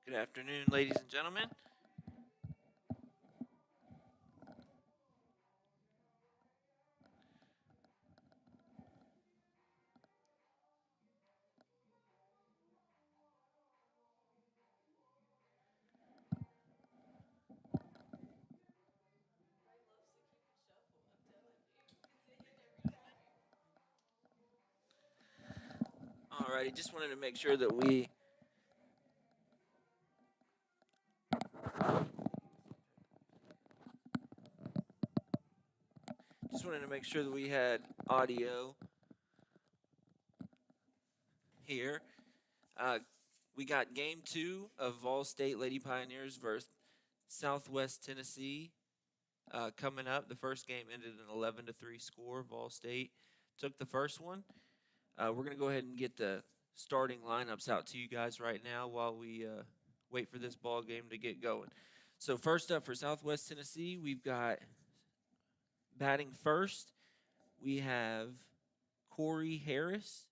Good afternoon, ladies and gentlemen. Alrighty, just wanted to make sure that we had audio here. Uh, we got game 2 of VolState Lady Pioneers versus Southwest Tennessee coming up. The first game ended in 11-3 score. VolState took the first one. We're gonna go ahead and get the starting lineups out to you guys right now while we wait for this ball game to get going. So first up for Southwest Tennessee, we've got batting first. We have Corey Harris.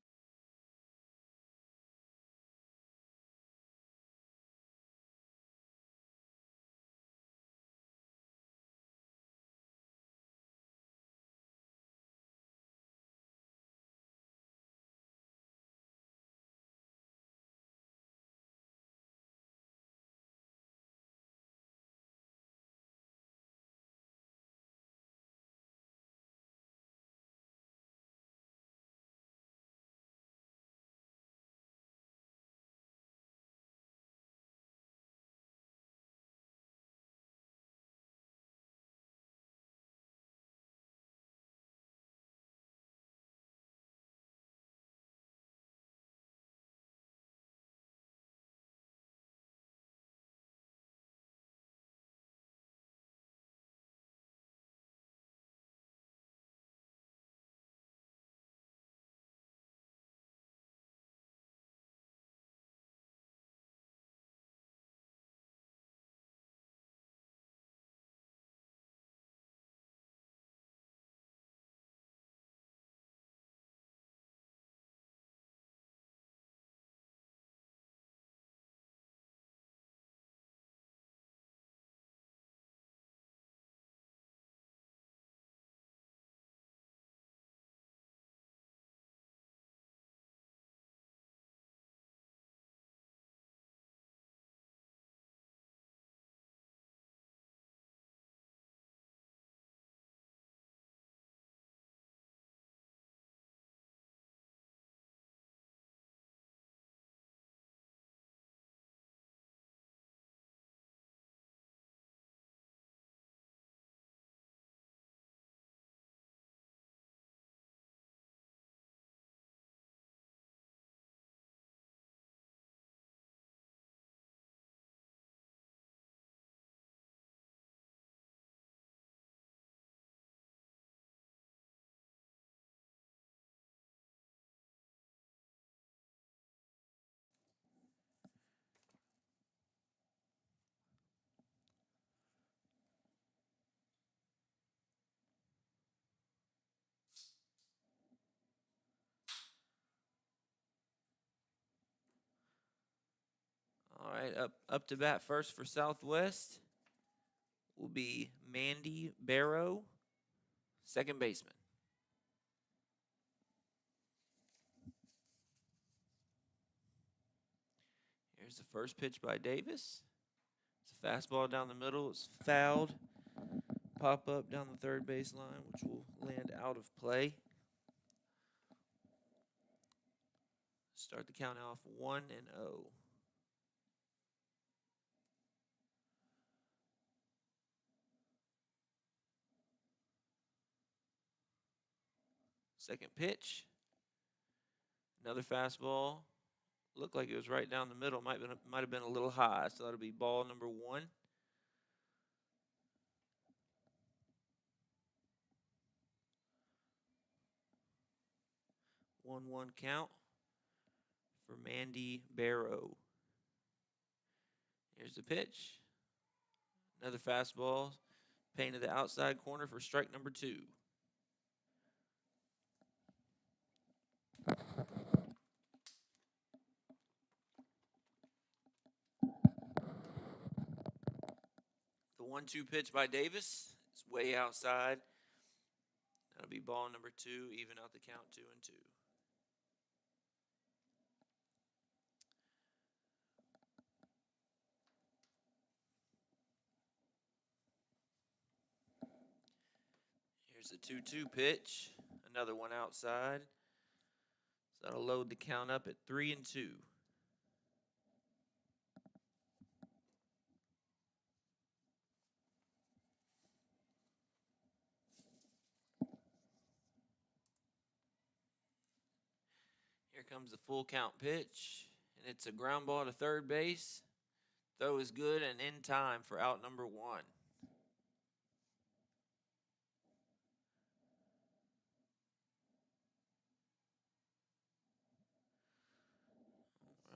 All right, up to bat first for Southwest will be Mandy Barrow, second baseman. Here's the first pitch by Davis. It's a fastball down the middle. It's fouled. Pop up down the third base line, which will land out of play. Start the count off 1-0. Second pitch. Another fastball. Looked like it was right down the middle. Might have been a little high, so that'll be ball number 1. 1-1 count for Mandy Barrow. Here's the pitch. Another fastball. Painted the outside corner for strike number 2. The 1-2 pitch by Davis is way outside. That'll be ball number 2, even out the count 2-2. Here's the 2-2 pitch. Another one outside. So that'll load the count up at 3-2. Here comes the full count pitch, and it's a ground ball to third base. Throw is good and in time for out number 1. All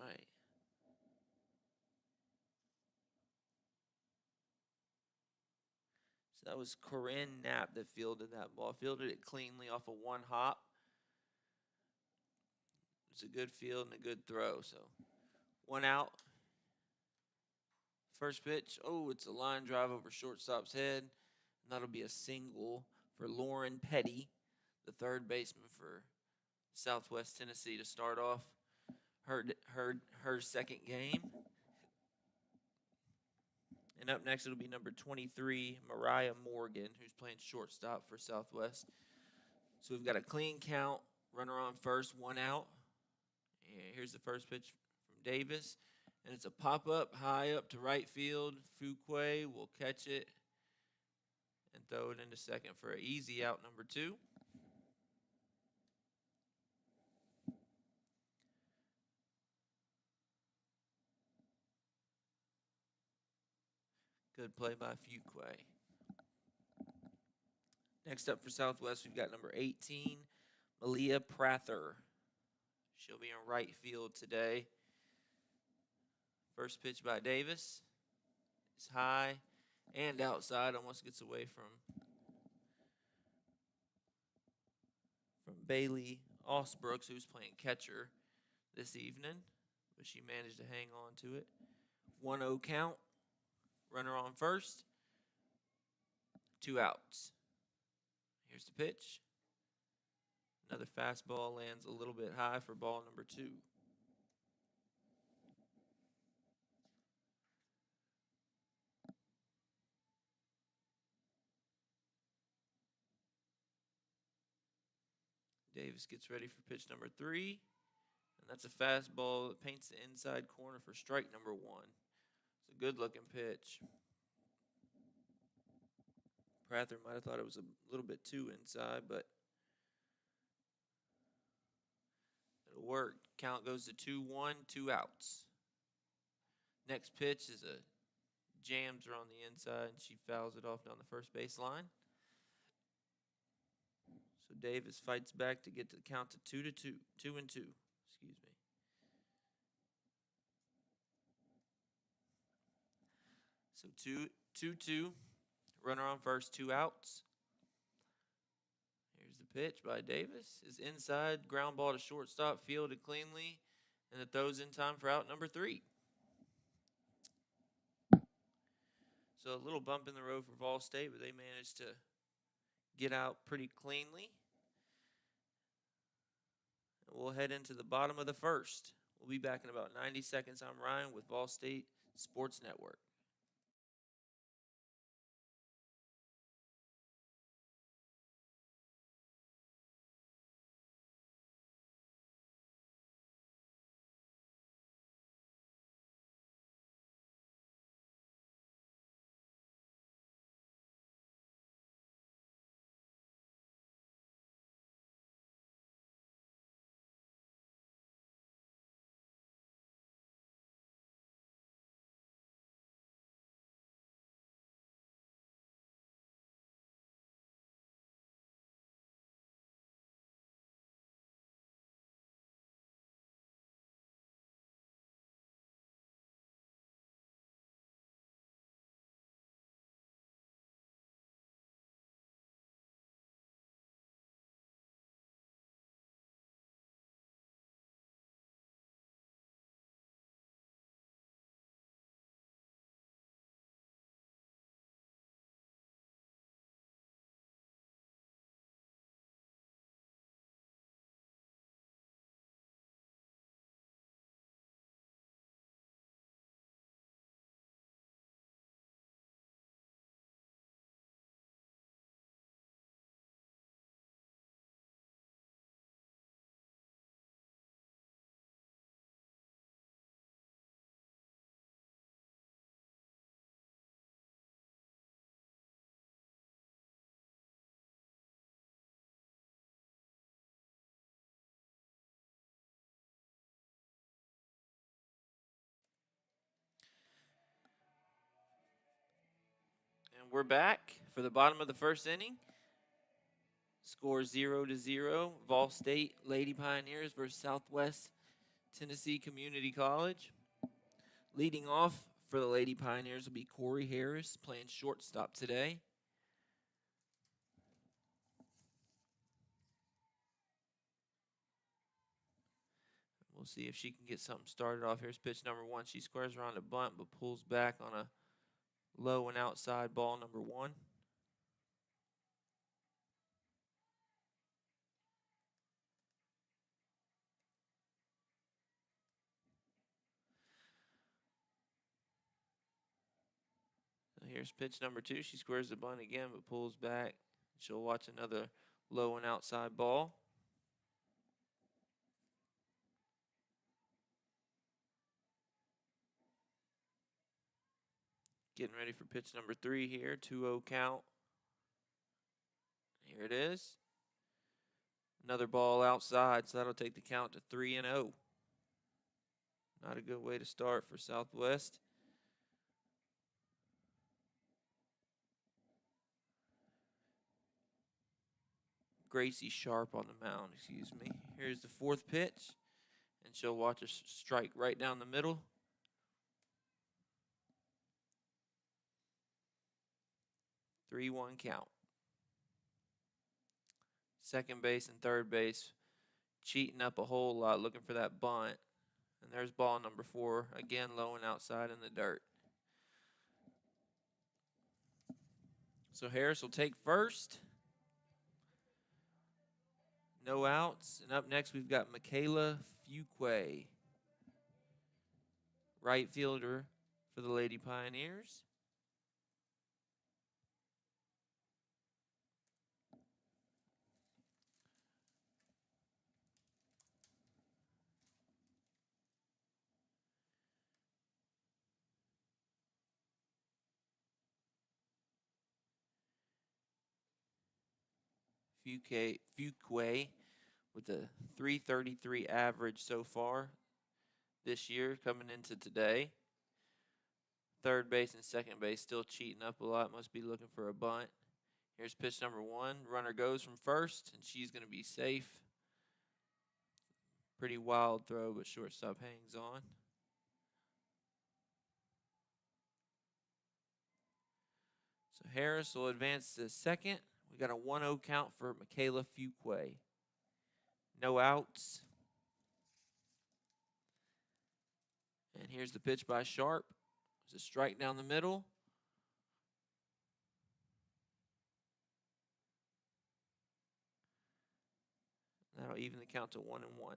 right. So that was Corinne Knapp that fielded that ball. Fielded it cleanly off of 1 hop. It's a good field and a good throw. So 1 out. First pitch. Oh, it's a line drive over shortstop's head. And that'll be a single for Lauren Petty, the third baseman for Southwest Tennessee, to start off her second game. And up next, it'll be number 23, Mariah Morgan, who's playing shortstop for Southwest. So we've got a clean count, runner on first, 1 out. And here's the first pitch from Davis. And it's a pop-up high up to right field. Fuquay will catch it and throw it into second for an easy out number 2. Good play by Fuquay. Next up for Southwest, we've got number 18, Malia Prather. She'll be in right field today. First pitch by Davis is high and outside. Almost gets away from Bailey Osbrooks, who's playing catcher this evening, but she managed to hang on to it. 1-0 count. Runner on first. 2 outs. Here's the pitch. Another fastball lands a little bit high for ball number 2. Davis gets ready for pitch number 3. And that's a fastball that paints the inside corner for strike number 1. It's a good-looking pitch. Prather might have thought it was a little bit too inside, but it'll work. Count goes to 2-1, 2 outs. Next pitch is a jams her on the inside, and she fouls it off down the first baseline. So Davis fights back to get the count to 2-2, 2-2. Excuse me. So 2-2. Runner on first, 2 outs. Here's the pitch by Davis. Is inside, ground ball to shortstop, fielded cleanly, and it throws in time for out number 3. So a little bump in the road for VolState, but they managed to get out pretty cleanly. And we'll head into the bottom of the first. We'll be back in about 90 seconds. I'm Ryan with VolState Sports Network. And we're back for the bottom of the first inning. Score 0-0. VolState Lady Pioneers versus Southwest Tennessee Community College. Leading off for the Lady Pioneers will be Corey Harris, playing shortstop today. We'll see if she can get something started off. Here's pitch number 1. She squares around a bunt but pulls back on a low and outside ball number 1. So here's pitch number 2. She squares the bunt again but pulls back. She'll watch another low and outside ball. Getting ready for pitch number 3 here. 2-0 count. Here it is. Another ball outside, so that'll take the count to 3-0. Not a good way to start for Southwest. Gracie Sharp on the mound, excuse me. Here's the 4th pitch, and she'll watch a strike right down the middle. Three-one count. Second base and third base cheating up a whole lot, looking for that bunt. And there's ball number 4, again low and outside in the dirt. So Harris will take first. No outs. And up next we've got Michaela Fuqua, right fielder for the Lady Pioneers. Fuqua with a .333 average so far this year coming into today. Third base and second base still cheating up a lot. Must be looking for a bunt. Here's pitch number 1. Runner goes from first, and she's going to be safe. Pretty wild throw, but shortstop hangs on. So Harris will advance to second. We got a 1-0 count for Michaela Fuqua. No outs. And here's the pitch by Sharp. It's a strike down the middle. That'll even the count to 1-1.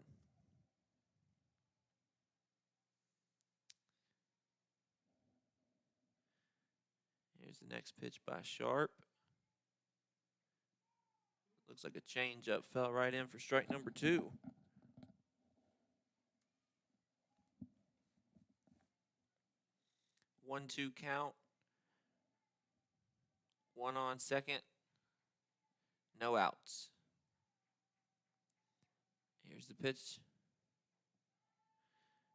Here's the next pitch by Sharp. Looks like a changeup fell right in for strike number 2. 1-2 count. 1 on second. No outs. Here's the pitch.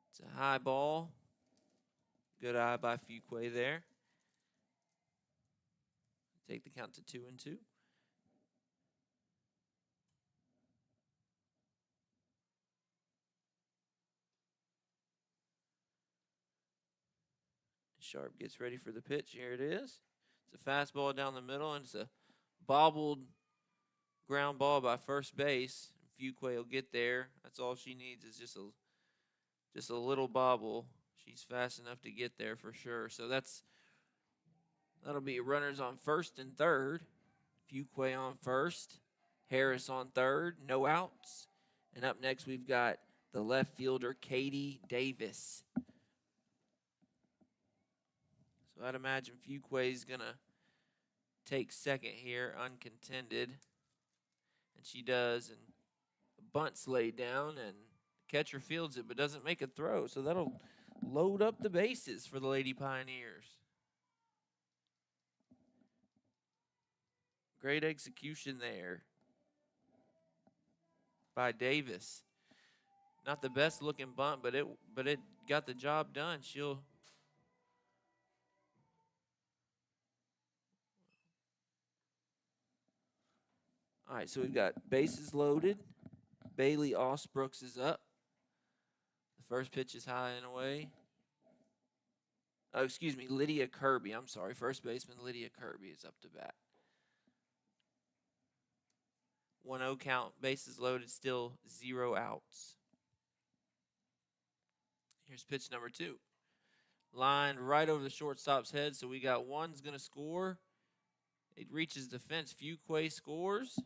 It's a high ball. Good eye by Fuqua there. Take the count to 2-2. Sharp gets ready for the pitch. Here it is. It's a fastball down the middle, and it's a bobbled ground ball by first base. Fuqua will get there. That's all she needs is just a little bobble. She's fast enough to get there for sure. So that'll be runners on first and third. Fuqua on first. Harris on third. No outs. And up next we've got the left fielder, Katie Davis. So I'd imagine Fuqua's going to take second here, uncontended. And she does. And a bunt's laid down, and the catcher fields it but doesn't make a throw. So that'll load up the bases for the Lady Pioneers. Great execution there by Davis. Not the best looking bunt, but it got the job done. She'll All right, so we've got bases loaded. Bailey Osbrooks is up. The first pitch is high and away. Oh, excuse me, Lydia Kirby. I'm sorry. First baseman Lydia Kirby is up to bat. 1-0 count. Bases loaded. Still 0 outs. Here's pitch number 2. Lined right over the shortstop's head. So we got one's going to score. It reaches the fence. Fuquay scores.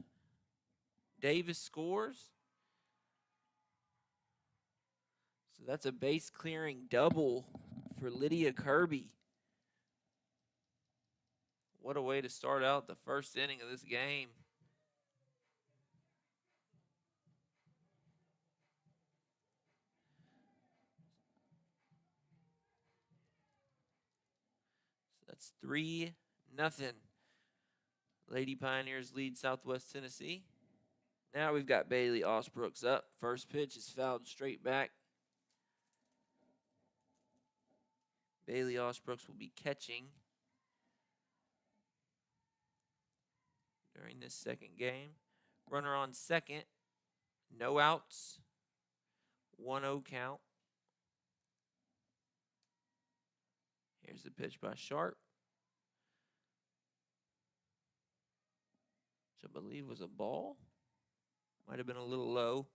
Davis scores. So that's a base clearing double for Lydia Kirby. What a way to start out the first inning of this game. So that's 3-0. Lady Pioneers lead Southwest Tennessee. Now we've got Bailey Osbrooks up. First pitch is fouled straight back. Bailey Osbrooks will be catching during this second game. Runner on second. No outs. 1-0 count. Here's the pitch by Sharp, which I believe was a ball. Might have been a little low.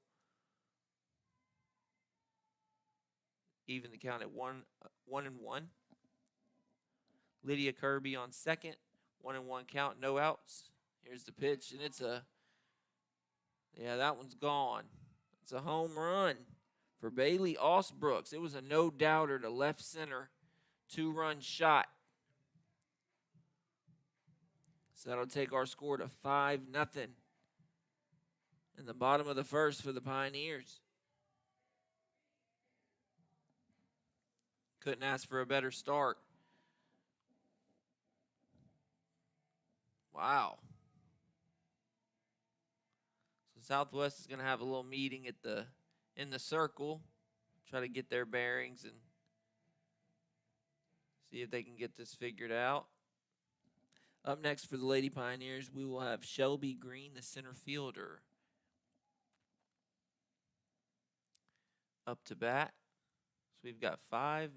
Even the count at 1-1. Lydia Kirby on second. 1-1 count, no outs. Here's the pitch, and that one's gone. It's a home run for Bailey Osbrooks. It was a no-doubter to left center. 2-run shot. So that'll take our score to 5-0 in the bottom of the first for the Pioneers. Couldn't ask for a better start. Wow. So Southwest is going to have a little meeting in the circle, try to get their bearings and see if they can get this figured out. Up next for the Lady Pioneers, we will have Shelby Green, the center fielder, up to bat. So we've got 5-0.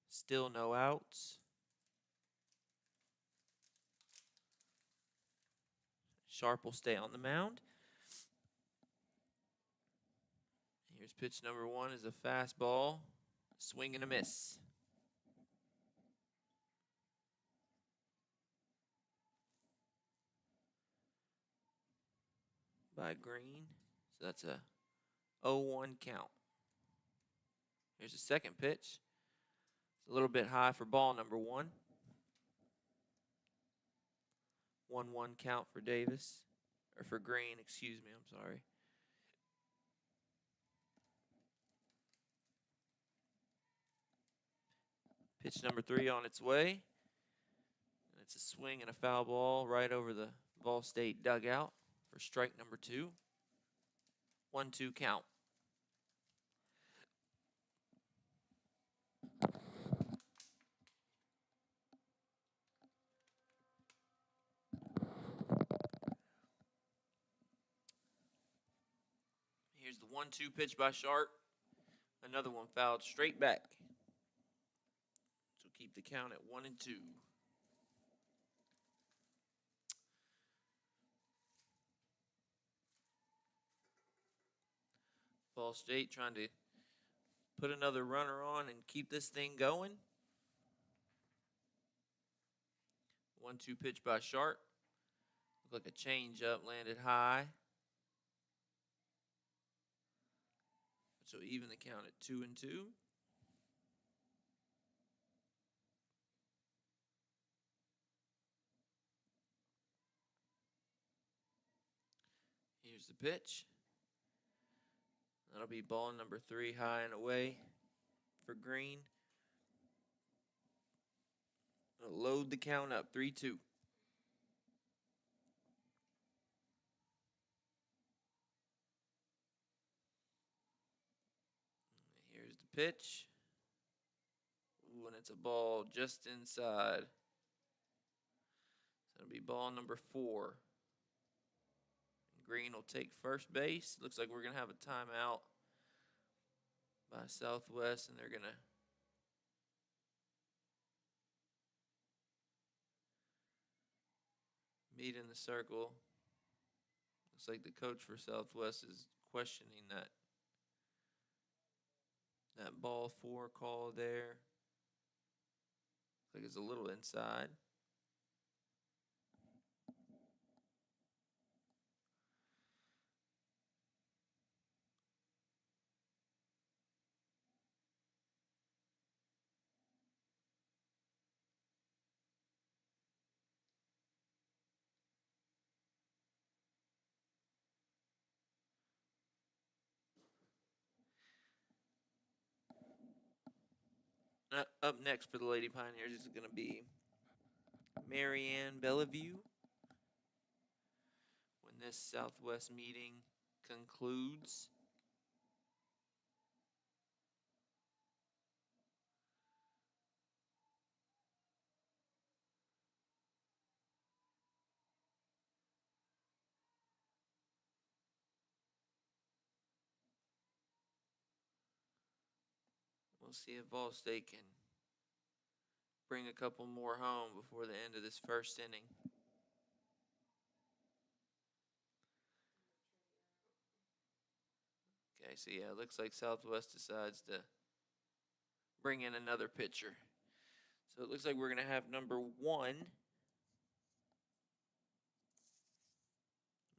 Still no outs. Sharp will stay on the mound. Here's pitch number 1 is a fastball. Swing and a miss. By Green. So that's a 0-1 count. Here's the second pitch. It's a little bit high for ball number 1. 1-1 count for Davis. Or for Green, excuse me, I'm sorry. Pitch number 3 on its way. And it's a swing and a foul ball right over the VolState dugout for strike number 2. 1-2 count. Here's the 1-2 pitch by Sharp. Another one fouled straight back. So keep the count at 1-2. VolState trying to put another runner on and keep this thing going. 1-2 pitch by Sharp. Looked like a changeup, landed high. So even the count at 2-2. Here's the pitch. That'll be ball number 3, high and away for Green. It'll load the count up, 3-2. Here's the pitch. Ooh, and it's a ball just inside. So it'll be ball number 4. Green will take first base. Looks like we're going to have a timeout by Southwest, and they're going to meet in the circle. Looks like the coach for Southwest is questioning that ball 4 call there. Looks like it's a little inside. Up next for the Lady Pioneers is going to be Marianne Bellevue. When this Southwest meeting concludes, we'll see if VolState can bring a couple more home before the end of this first inning. Okay, so yeah, it looks like Southwest decides to bring in another pitcher. So it looks like we're going to have number 1.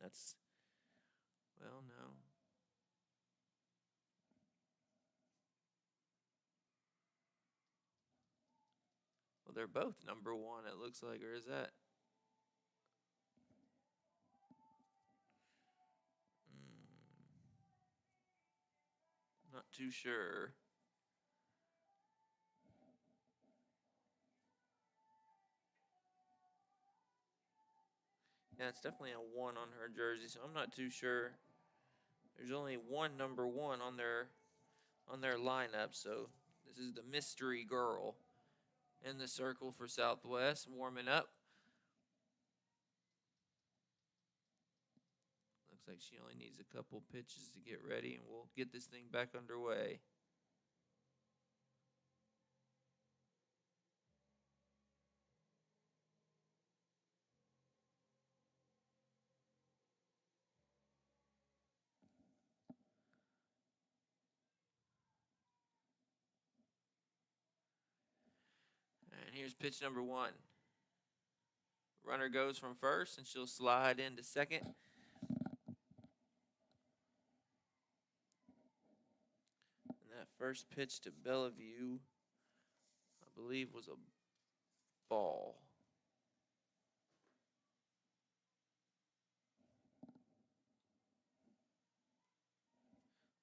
That's, well, no. Well, they're both number 1, it looks like, or is that? Not too sure. Yeah, it's definitely a 1 on her jersey, so I'm not too sure. There's only one number 1 on their lineup, so this is the mystery girl in the circle for Southwest, warming up. Looks like she only needs a couple pitches to get ready, and we'll get this thing back underway. And here's pitch number 1. Runner goes from first, and she'll slide into second. And that first pitch to Bellevue, I believe, was a ball.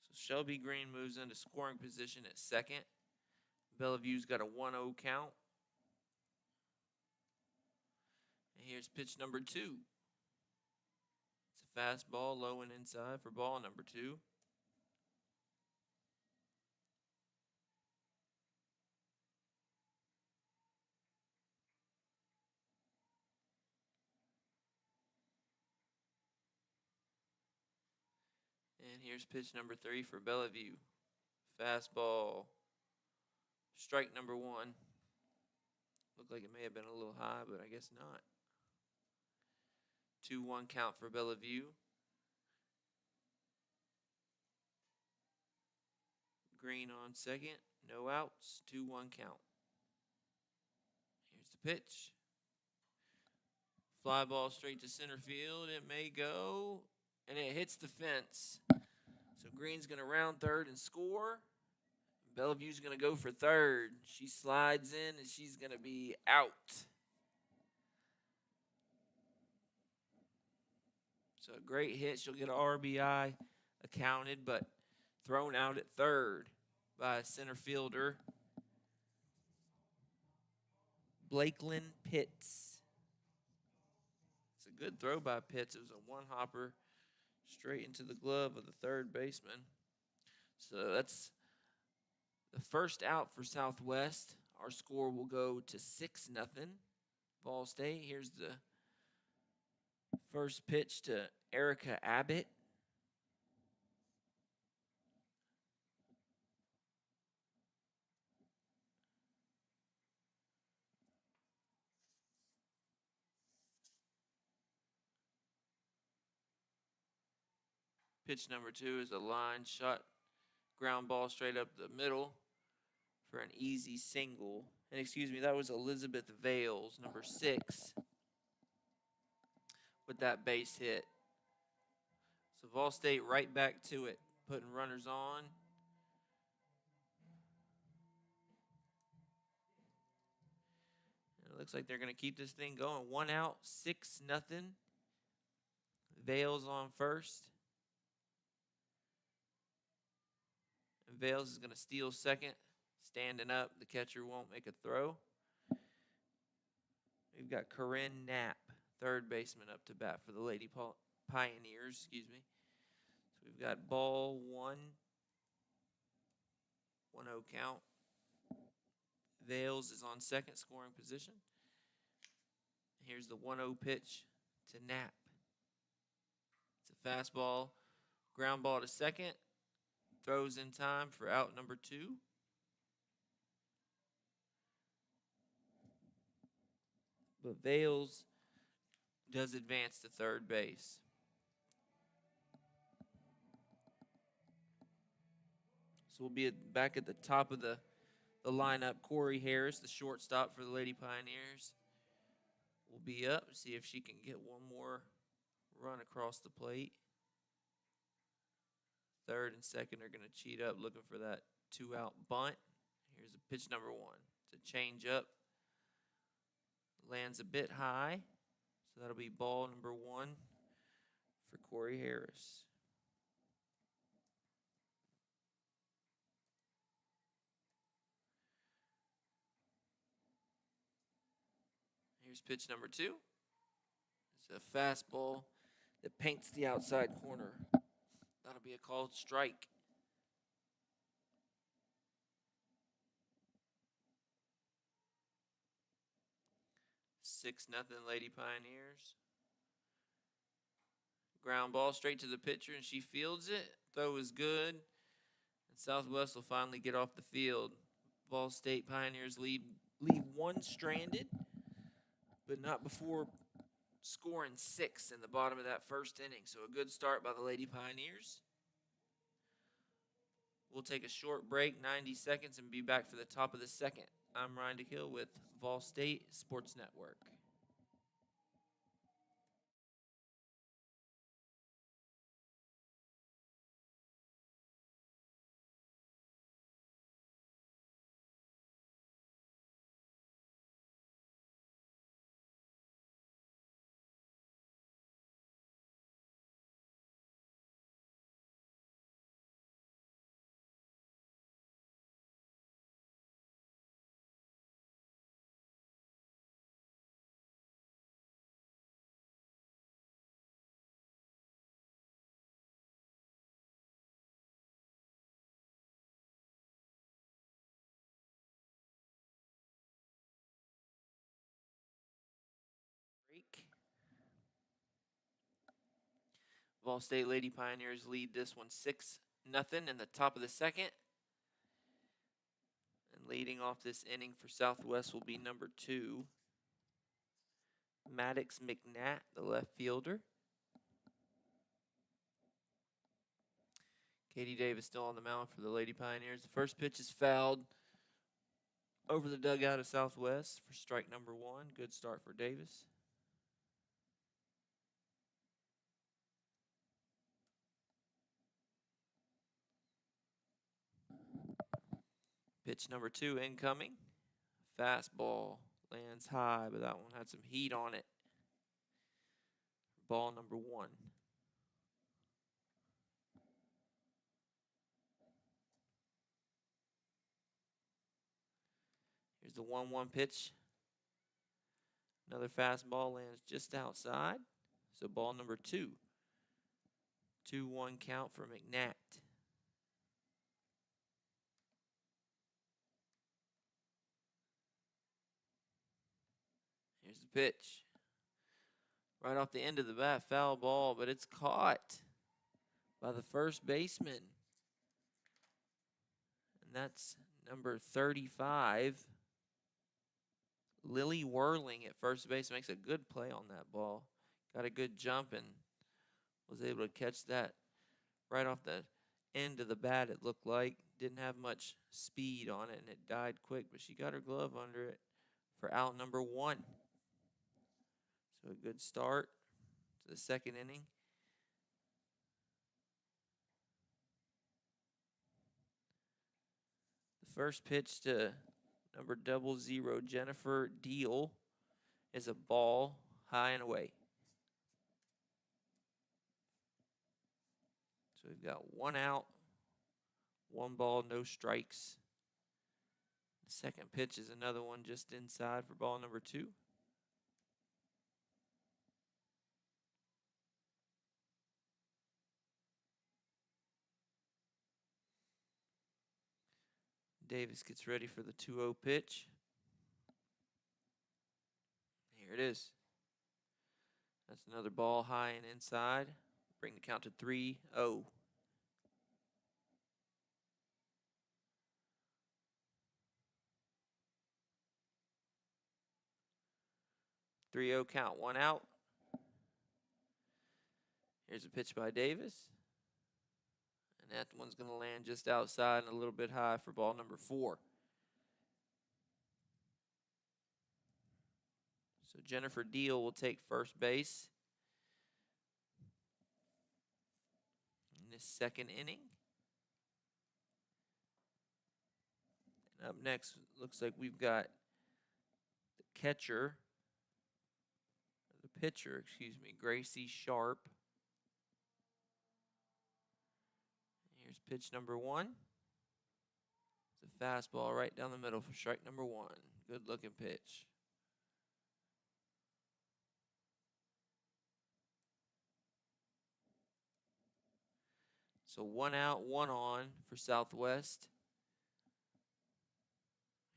So Shelby Green moves into scoring position at second. Bellevue's got a 1-0 count. And here's pitch number 2. It's a fastball, low and inside for ball number 2. And here's pitch number 3 for Bellevue. Fastball. Strike number 1. Looked like it may have been a little high, but I guess not. 2-1 count for Bellevue. Green on second. No outs. 2-1 count. Here's the pitch. Fly ball straight to center field. It may go. And it hits the fence. So Green's going to round third and score. Bellevue's going to go for third. She slides in, and she's going to be out. So a great hit. She'll get an RBI accounted, but thrown out at third by a center fielder, Blakeland Pitts. It's a good throw by Pitts. It was a one-hopper straight into the glove of the third baseman. So that's the first out for Southwest. Our score will go to 6-0. VolState. Here's the First pitch to Erica Abbott. Pitch number 2 is a line shot, ground ball straight up the middle for an easy single. And excuse me, that was Elizabeth Vales, number 6, with that base hit. So VolState right back to it, putting runners on. And it looks like they're going to keep this thing going. 1 out, 6-0. Vales on first. And Vales is going to steal second. Standing up, the catcher won't make a throw. We've got Corinne Knapp, third baseman, up to bat for the Lady Pioneers. Excuse me. So we've got ball 1, 1-0 count. Vales is on second scoring position. Here's the 1-0 pitch to Knapp. It's a fastball, ground ball to second. Throws in time for out number 2. But Vales does advance to third base. So we'll be back at the top of the lineup. Corey Harris, the shortstop for the Lady Pioneers, will be up. See if she can get one more run across the plate. Third and second are going to cheat up, looking for that 2-out bunt. Here's a pitch number 1. It's a change up. Lands a bit high. So that'll be ball number 1 for Corey Harris. Here's pitch number 2. It's a fastball that paints the outside corner. That'll be a called strike. 6-0 Lady Pioneers. Ground ball straight to the pitcher, and she fields it. Throw is good. And Southwest will finally get off the field. VolState Pioneers leave one stranded, but not before scoring 6 in the bottom of that first inning. So a good start by the Lady Pioneers. We'll take a short break, 90 seconds, and be back for the top of the second. I'm Ryan DeKill with VolState Sports Network. Break. VolState Lady Pioneers lead this one 6-0 in the top of the second. And leading off this inning for Southwest will be number 2, Maddox McNatt, the left fielder. Katie Davis still on the mound for the Lady Pioneers. The first pitch is fouled over the dugout of Southwest for strike number 1. Good start for Davis. Pitch number 2 incoming. Fastball lands high, but that one had some heat on it. Ball number 1. Here's the 1-1 pitch. Another fastball lands just outside. So ball number 2. 2-1 count for McNatt. Here's the pitch. Right off the end of the bat, foul ball, but it's caught by the first baseman. And that's number 35. Lily Whirling at first base makes a good play on that ball. Got a good jump and was able to catch that right off the end of the bat, it looked like. Didn't have much speed on it, and it died quick, but she got her glove under it for out number 1. So a good start to the second inning. The first pitch to number 00, Jennifer Deal, is a ball high and away. So we've got 1 out, 1 ball, no strikes. The second pitch is another one just inside for ball number 2. Davis gets ready for the 2-0 pitch. Here it is. That's another ball high and inside. Bring the count to 3-0. 3-0 count, 1 out. Here's a pitch by Davis. And that one's going to land just outside and a little bit high for ball number 4. So Jennifer Deal will take first base in this second inning. And up next, looks like we've got the pitcher, Gracie Sharp. Here's pitch number 1. It's a fastball right down the middle for strike number 1. Good looking pitch. So 1 out, 1 on for Southwest.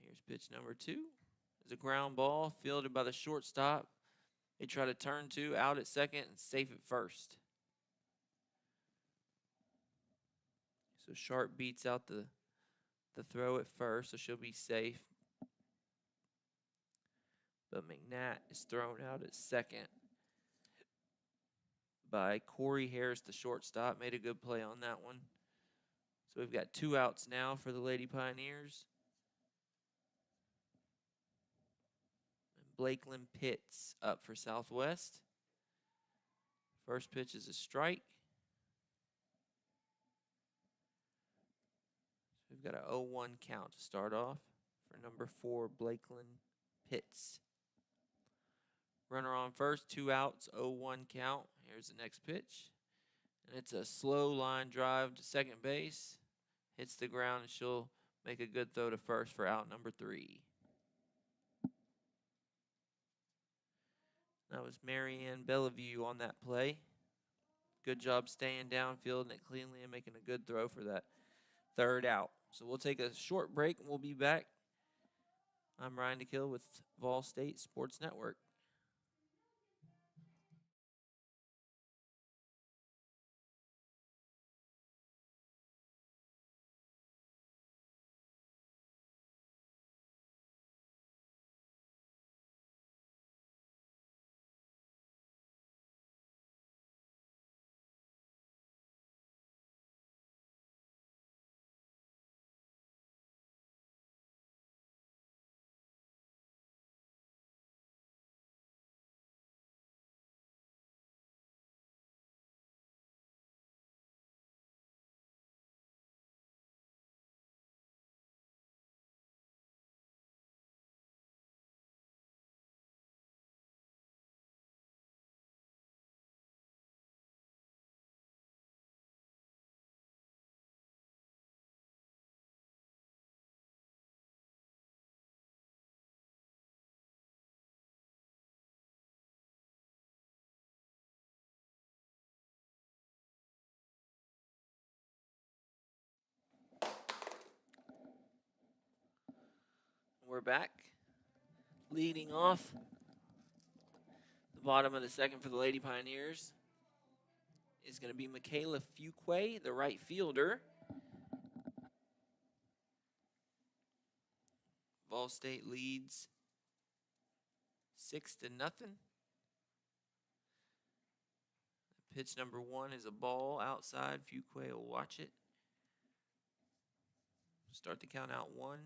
Here's pitch number 2. It's a ground ball fielded by the shortstop. They try to turn 2 out at second and safe at first. So Sharp beats out the throw at first, so she'll be safe. But McNatt is thrown out at second by Corey Harris, the shortstop. Made a good play on that one. So we've got 2 outs now for the Lady Pioneers. And Blakeland Pitts up for Southwest. First pitch is a strike. So we've got an 0-1 count to start off for number 4, Blakeland Pitts. Runner on first, 2 outs, 0-1 count. Here's the next pitch. And it's a slow line drive to second base. Hits the ground, and she'll make a good throw to first for out number 3. That was Marianne Bellevue on that play. Good job staying downfield and it cleanly and making a good throw for that 3rd out. So we'll take a short break and we'll be back. I'm Ryan DeKill with VolState Sports Network. We're back. Leading off the Bottom of the second for the Lady Pioneers is going to be Michaela Fuquay, the right fielder. VolState leads 6-0. Pitch number 1 is a ball outside. Fuquay will watch it. Start the count out 1-0.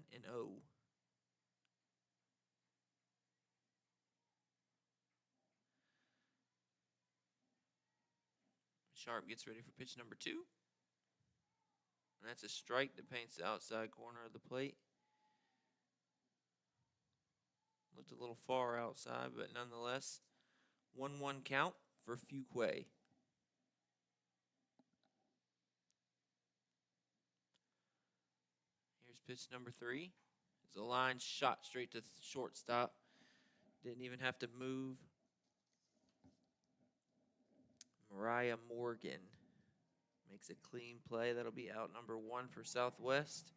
Sharp gets ready for pitch number 2. And that's a strike that paints the outside corner of the plate. Looked a little far outside, but nonetheless, 1-1 count for Fuquay. Here's pitch number 3. It's a line shot straight to shortstop. Didn't even have to move. Mariah Morgan makes a clean play. That'll be out number 1 for Southwest.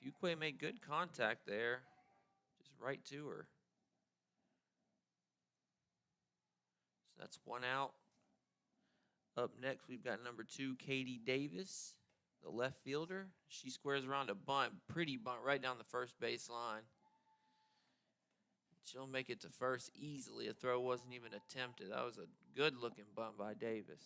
Fuquay made good contact there. Just right to her. So that's 1 out. Up next, we've got number 2, Katie Davis, the left fielder. She squares around a bunt, pretty bunt right down the first base line. She'll make it to first easily. A throw wasn't even attempted. That was a good-looking bunt by Davis.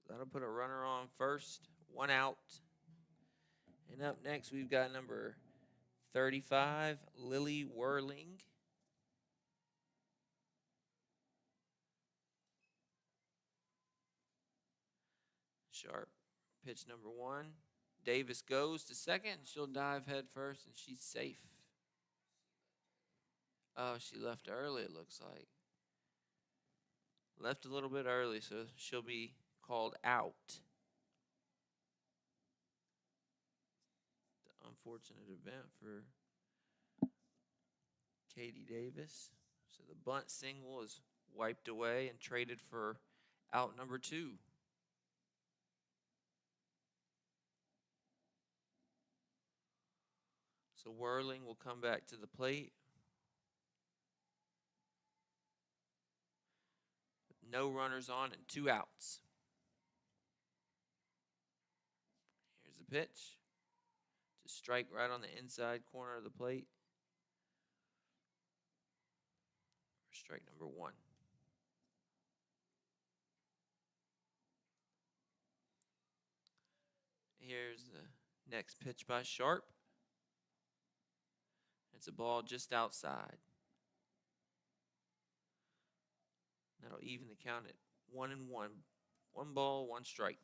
That'll put a runner on first, 1 out. And up next, we've got number 35, Lily Whirling. Sharp pitch number 1. Davis goes to second. She'll dive head first, and she's safe. Oh, she left early, it looks like. Left a little bit early, so she'll be called out. The unfortunate event for Katie Davis. So the bunt single is wiped away and traded for out number 2. So Whirling will come back to the plate. No runners on and 2 outs. Here's the pitch. Just strike right on the inside corner of the plate. For strike number 1. Here's the next pitch by Sharp. It's a ball just outside. That'll even the count at 1-1. 1 ball, 1 strike.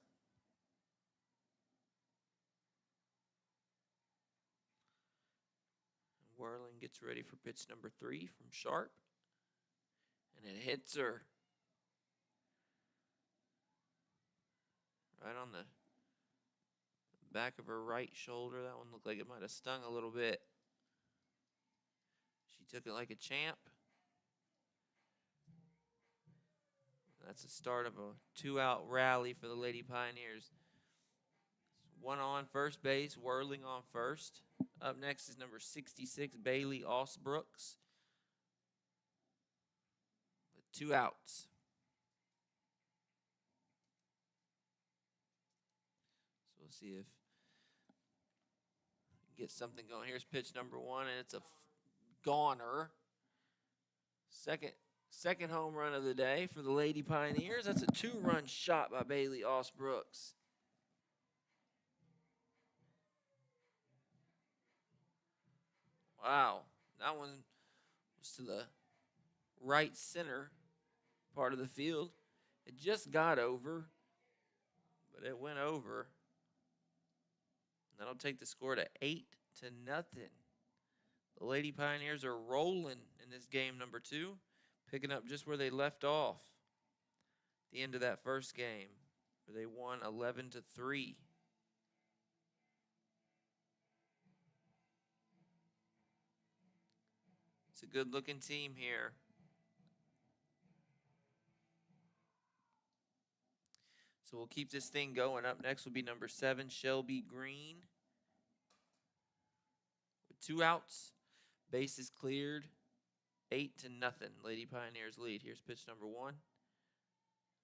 And Whirling gets ready for pitch number 3 from Sharp. And it hits her. Right on the back of her right shoulder. That one looked like it might have stung a little bit. She took it like a champ. That's the start of a 2-out rally for the Lady Pioneers. 1 on first base, Whirling on first. Up next is number 66, Bailey Osbrooks, with 2 outs. So we'll see if we can get something going. Here's pitch number 1, and it's a goner. Second home run of the day for the Lady Pioneers. That's a 2-run shot by Bailey Osbrooks. Wow, that one was to the right center part of the field. It just got over, but it went over. That'll take the score to 8-0. The Lady Pioneers are rolling in this game number 2, picking up just where they left off at the end of that first game, where they won 11-3. It's a good-looking team here. So we'll keep this thing going. Up next will be number 7, Shelby Green. With 2 outs, bases cleared, 8-0. Lady Pioneers lead. Here's pitch number 1.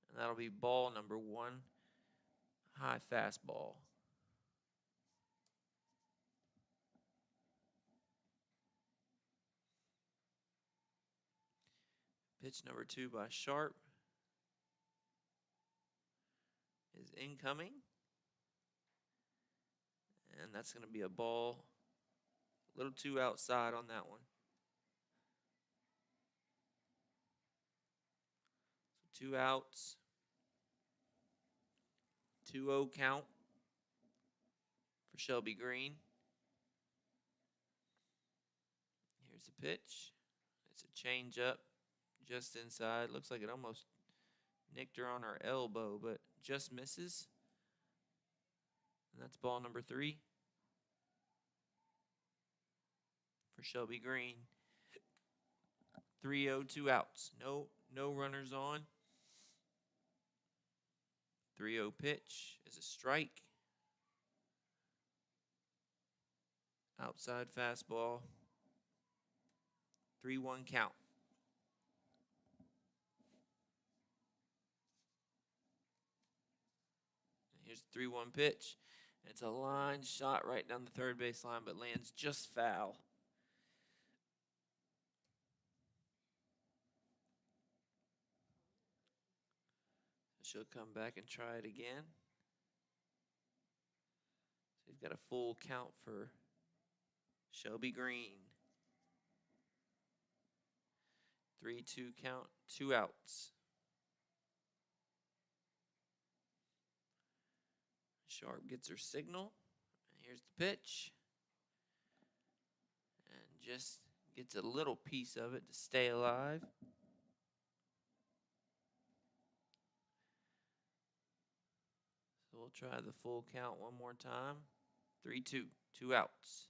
And that'll be ball number 1, high fastball. Pitch number 2 by Sharp is incoming. And that's going to be a ball, a little too outside on that one. So 2 outs, 2-0 count for Shelby Green. Here's the pitch. It's a changeup just inside. Looks like it almost nicked her on her elbow, but just misses. And that's ball number 3 for Shelby Green. 3-0, 2 outs. No runners on. 3-0 pitch is a strike. Outside fastball. 3-1 count. Here's the 3-1 pitch. It's a line shot right down the third base line, but lands just foul. She'll come back and try it again. So you've got a full count for Shelby Green. 3-2 count, 2 outs. Sharp gets her signal. Here's the pitch. And just gets a little piece of it to stay alive. So we'll try the full count one more time. 3-2, 2 outs.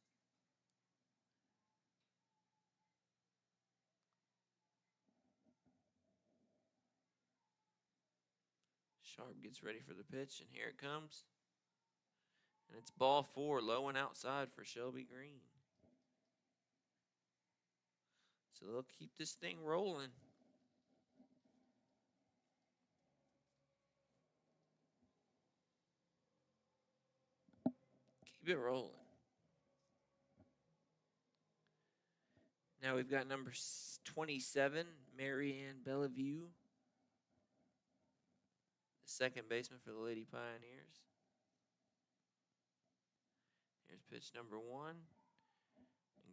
Sharp gets ready for the pitch, and here it comes. And it's ball 4, low and outside for Shelby Green. So they'll keep this thing rolling. Keep it rolling. Now we've got number 27, Marianne Bellevue, the second baseman for the Lady Pioneers. Here's pitch number 1. And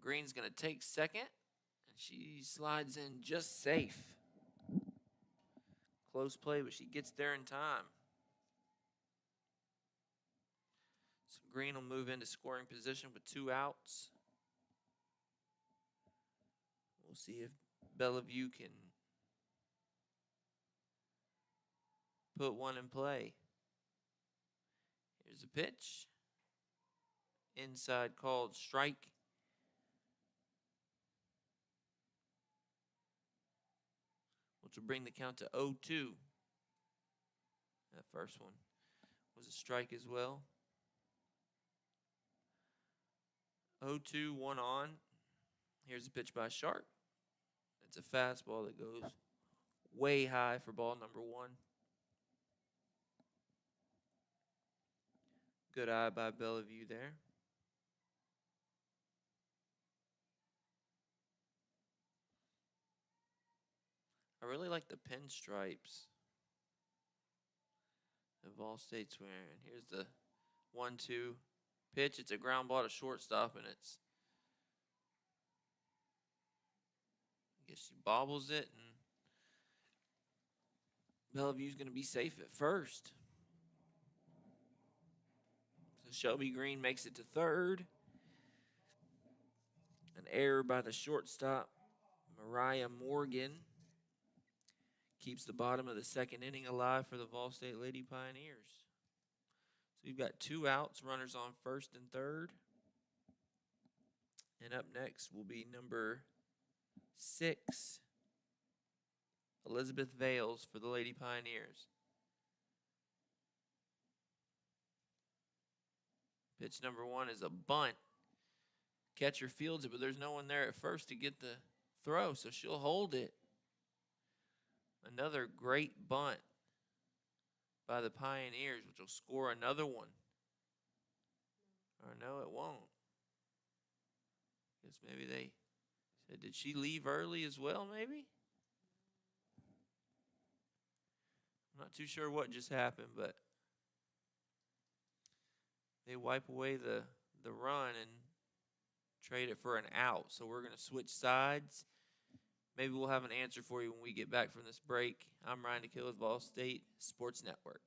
Green's going to take second, and she slides in just safe. Close play, but she gets there in time. So Green will move into scoring position with 2 outs. We'll see if Bellevue can put one in play. Here's a pitch. Inside called strike. Which will bring the count to 0-2. That first one was a strike as well. 0-2, 1 on. Here's a pitch by Sharp. It's a fastball that goes way high for ball number 1. Good eye by Bellevue there. I really like the pinstripes that VolState's wearing. Here's the 1-2 pitch. It's a ground ball to shortstop, and it's, I guess she bobbles it, and Bellevue's going to be safe at first. So Shelby Green makes it to third. An error by the shortstop, Mariah Morgan, keeps the bottom of the second inning alive for the VolState Lady Pioneers. So we've got 2 outs, runners on first and third. And up next will be number 6, Elizabeth Vales for the Lady Pioneers. Pitch number 1 is a bunt. Catcher fields it, but there's no one there at first to get the throw, so she'll hold it. Another great bunt by the Pioneers, which will score another one. Or no, it won't. Guess maybe they said, did she leave early as well, maybe? I'm not too sure what just happened, but they wipe away the run and trade it for an out. So we're going to switch sides. Maybe we'll have an answer for you when we get back from this break. I'm Ryan DeKill with VolState Sports Network.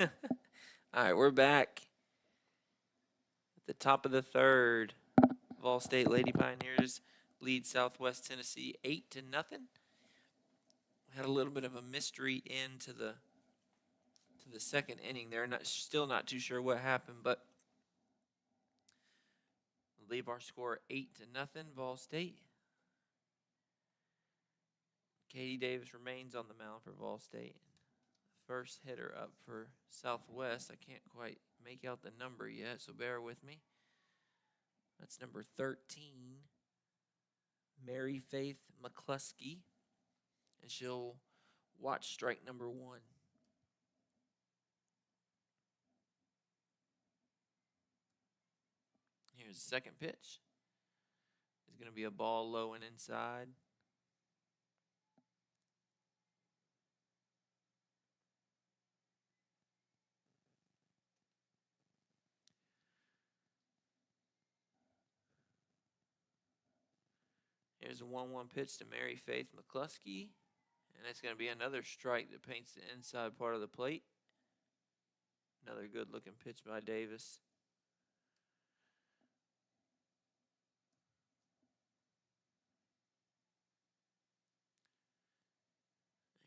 All right, we're back at the top of the third. Vol State Lady Pioneers lead Southwest Tennessee 8-0. We had a little bit of a mystery end to the second inning there. Still not too sure what happened, but we'll leave our score 8-0 Vol State. Katie Davis remains on the mound for Vol State. First hitter up for Southwest. I can't quite make out the number yet, so bear with me. That's number 13, Mary Faith McCluskey, and she'll watch strike number 1. Here's the second pitch. It's going to be a ball low and inside. Here's a 1-1 pitch to Mary Faith McCluskey. And it's going to be another strike that paints the inside part of the plate. Another good-looking pitch by Davis.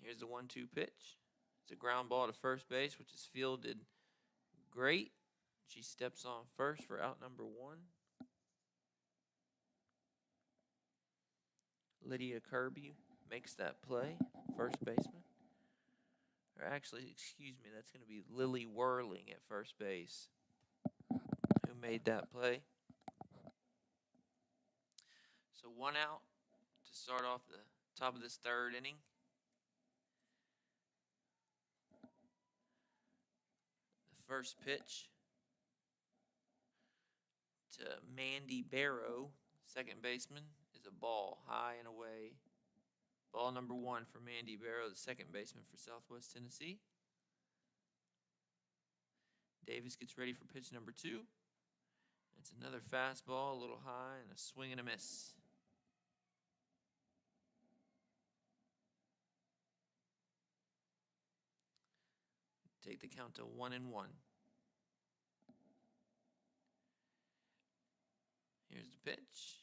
Here's the 1-2 pitch. It's a ground ball to first base, which is fielded great. She steps on first for out number 1. Lydia Kirby makes that play, first baseman. Or actually, excuse me, that's going to be Lily Whirling at first base, who made that play. So 1 out to start off the top of this third inning. The first pitch to Mandy Barrow, second baseman, is a ball high and away. Ball number 1 for Mandy Barrow, the second baseman for Southwest Tennessee. Davis gets ready for pitch number 2. It's another fastball, a little high, and a swing and a miss. Take the count to 1-1. Here's the pitch.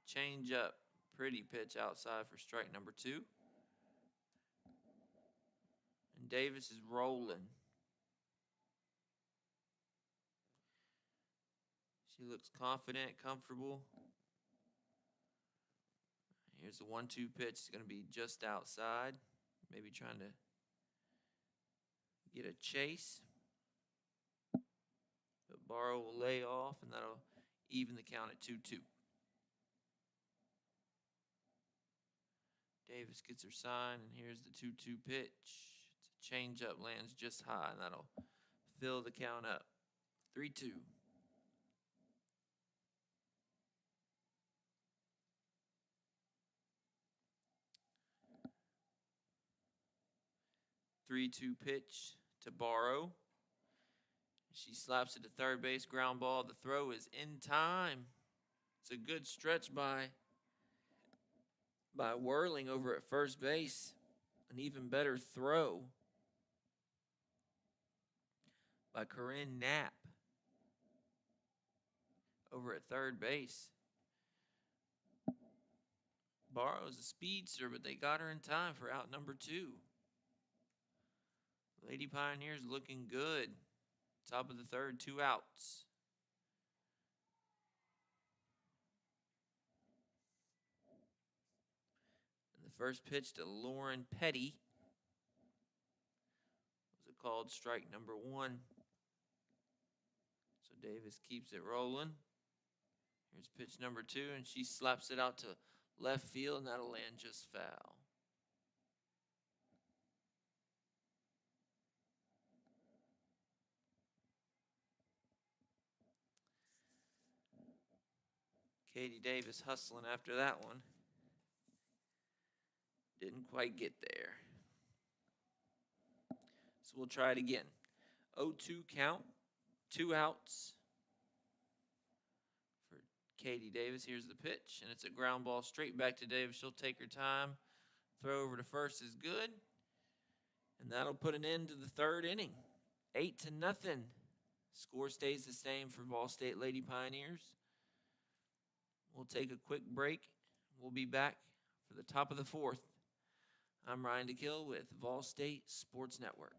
Change up. Pretty pitch outside for strike number 2. And Davis is rolling. She looks confident, comfortable. Here's the 1-2 pitch. It's going to be just outside. Maybe trying to get a chase. But Barrow will lay off, and that'll even the count at 2-2. Davis gets her sign, and here's the 2-2 pitch. It's a changeup, lands just high, and that'll fill the count up. 3-2. 3-2 pitch to Borrow. She slaps it to third base, ground ball. The throw is in time. It's a good stretch by Whirling over at first base. An even better throw by Corinne Knapp over at third base. Borrow's a speedster, but they got her in time for out number 2. Lady Pioneers looking good. Top of the third, 2 outs. And the first pitch to Lauren Petty was a called strike number 1. So Davis keeps it rolling. Here's pitch number 2, and she slaps it out to left field, and that'll land just foul. Katie Davis hustling after that one. Didn't quite get there. So we'll try it again. 0-2 count, 2 outs for Katie Davis. Here's the pitch, and it's a ground ball straight back to Davis. She'll take her time. Throw over to first is good, and that'll put an end to the third inning. 8-0. Score stays the same for VolState Lady Pioneers. We'll take a quick break. We'll be back for the top of the 4th. I'm Ryan DeKill with VolState Sports Network.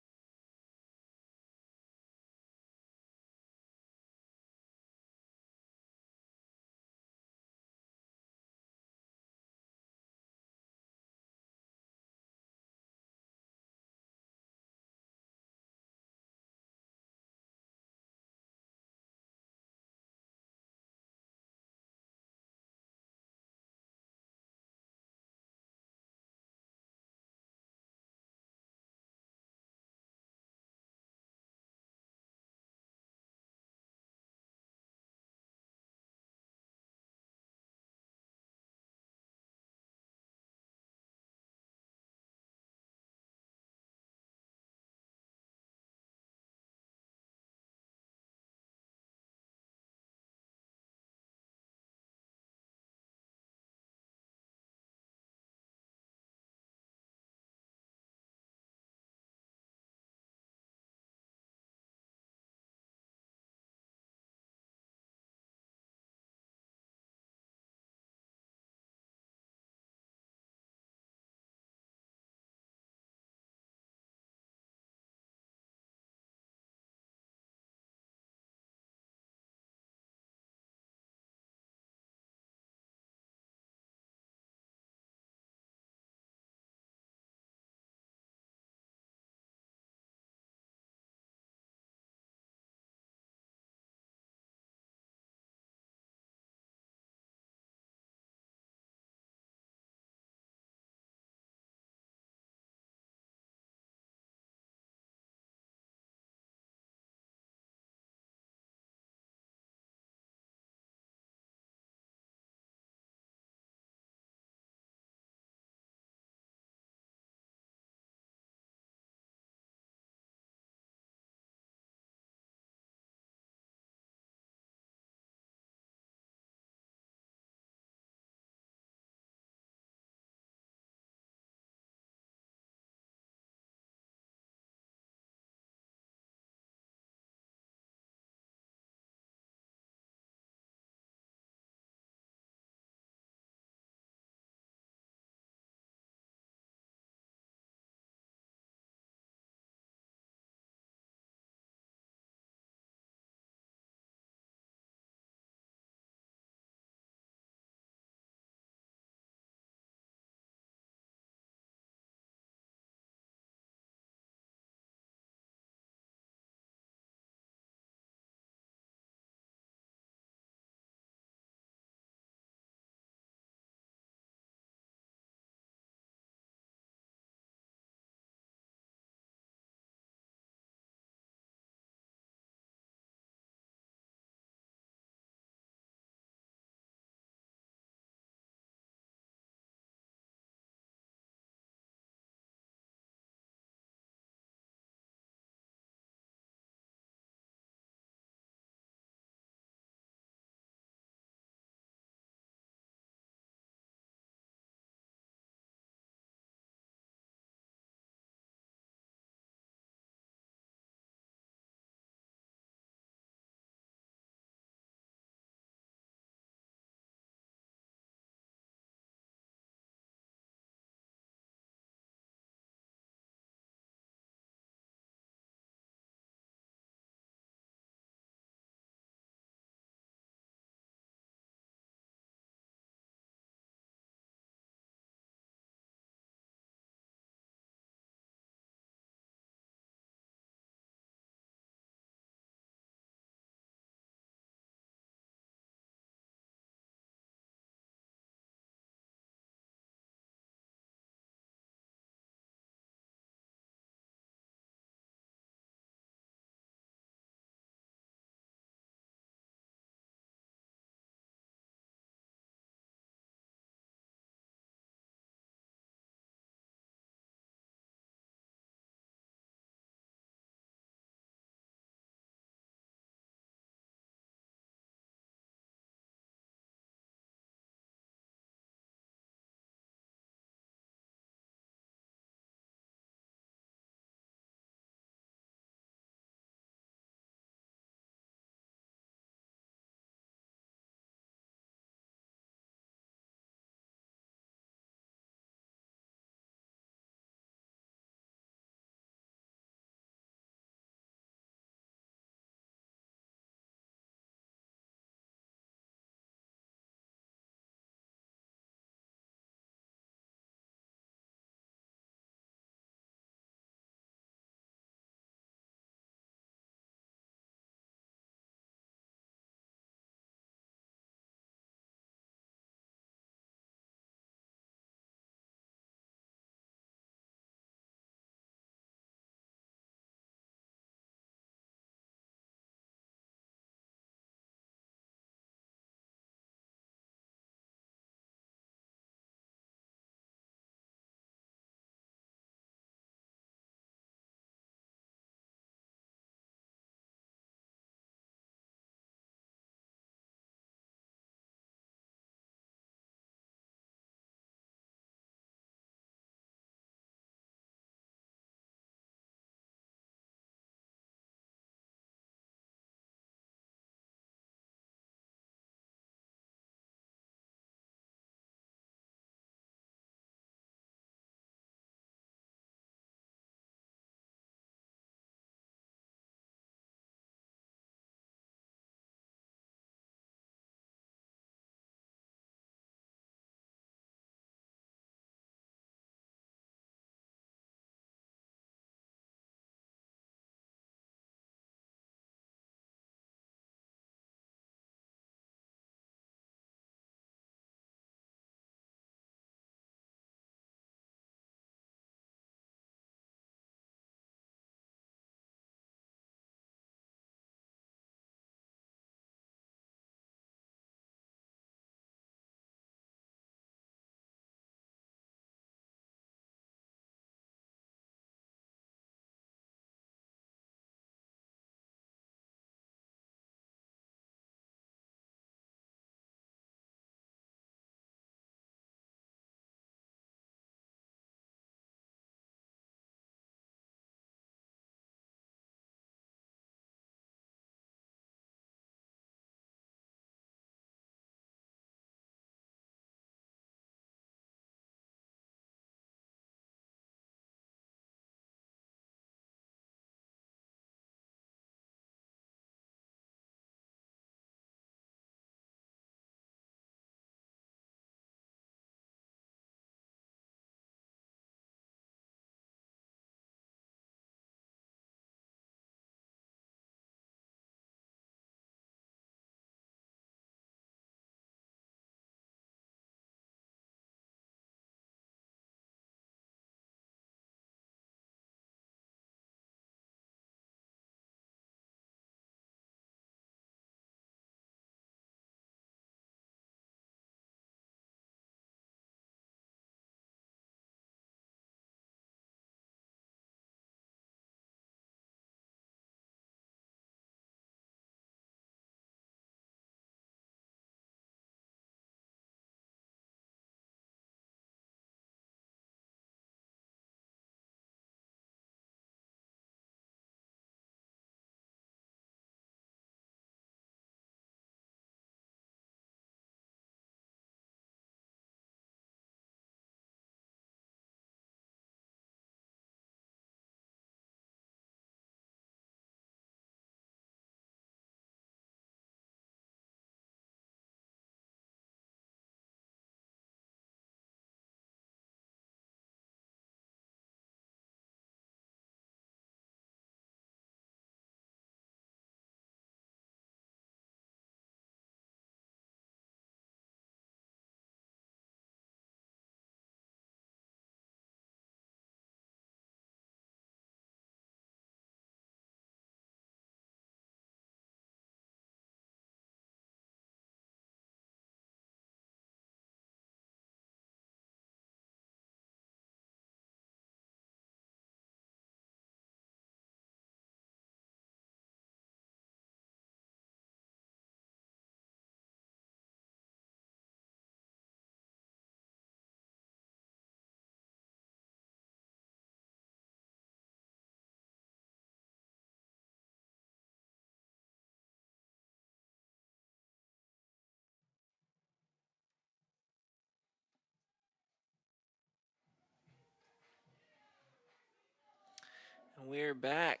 We're back.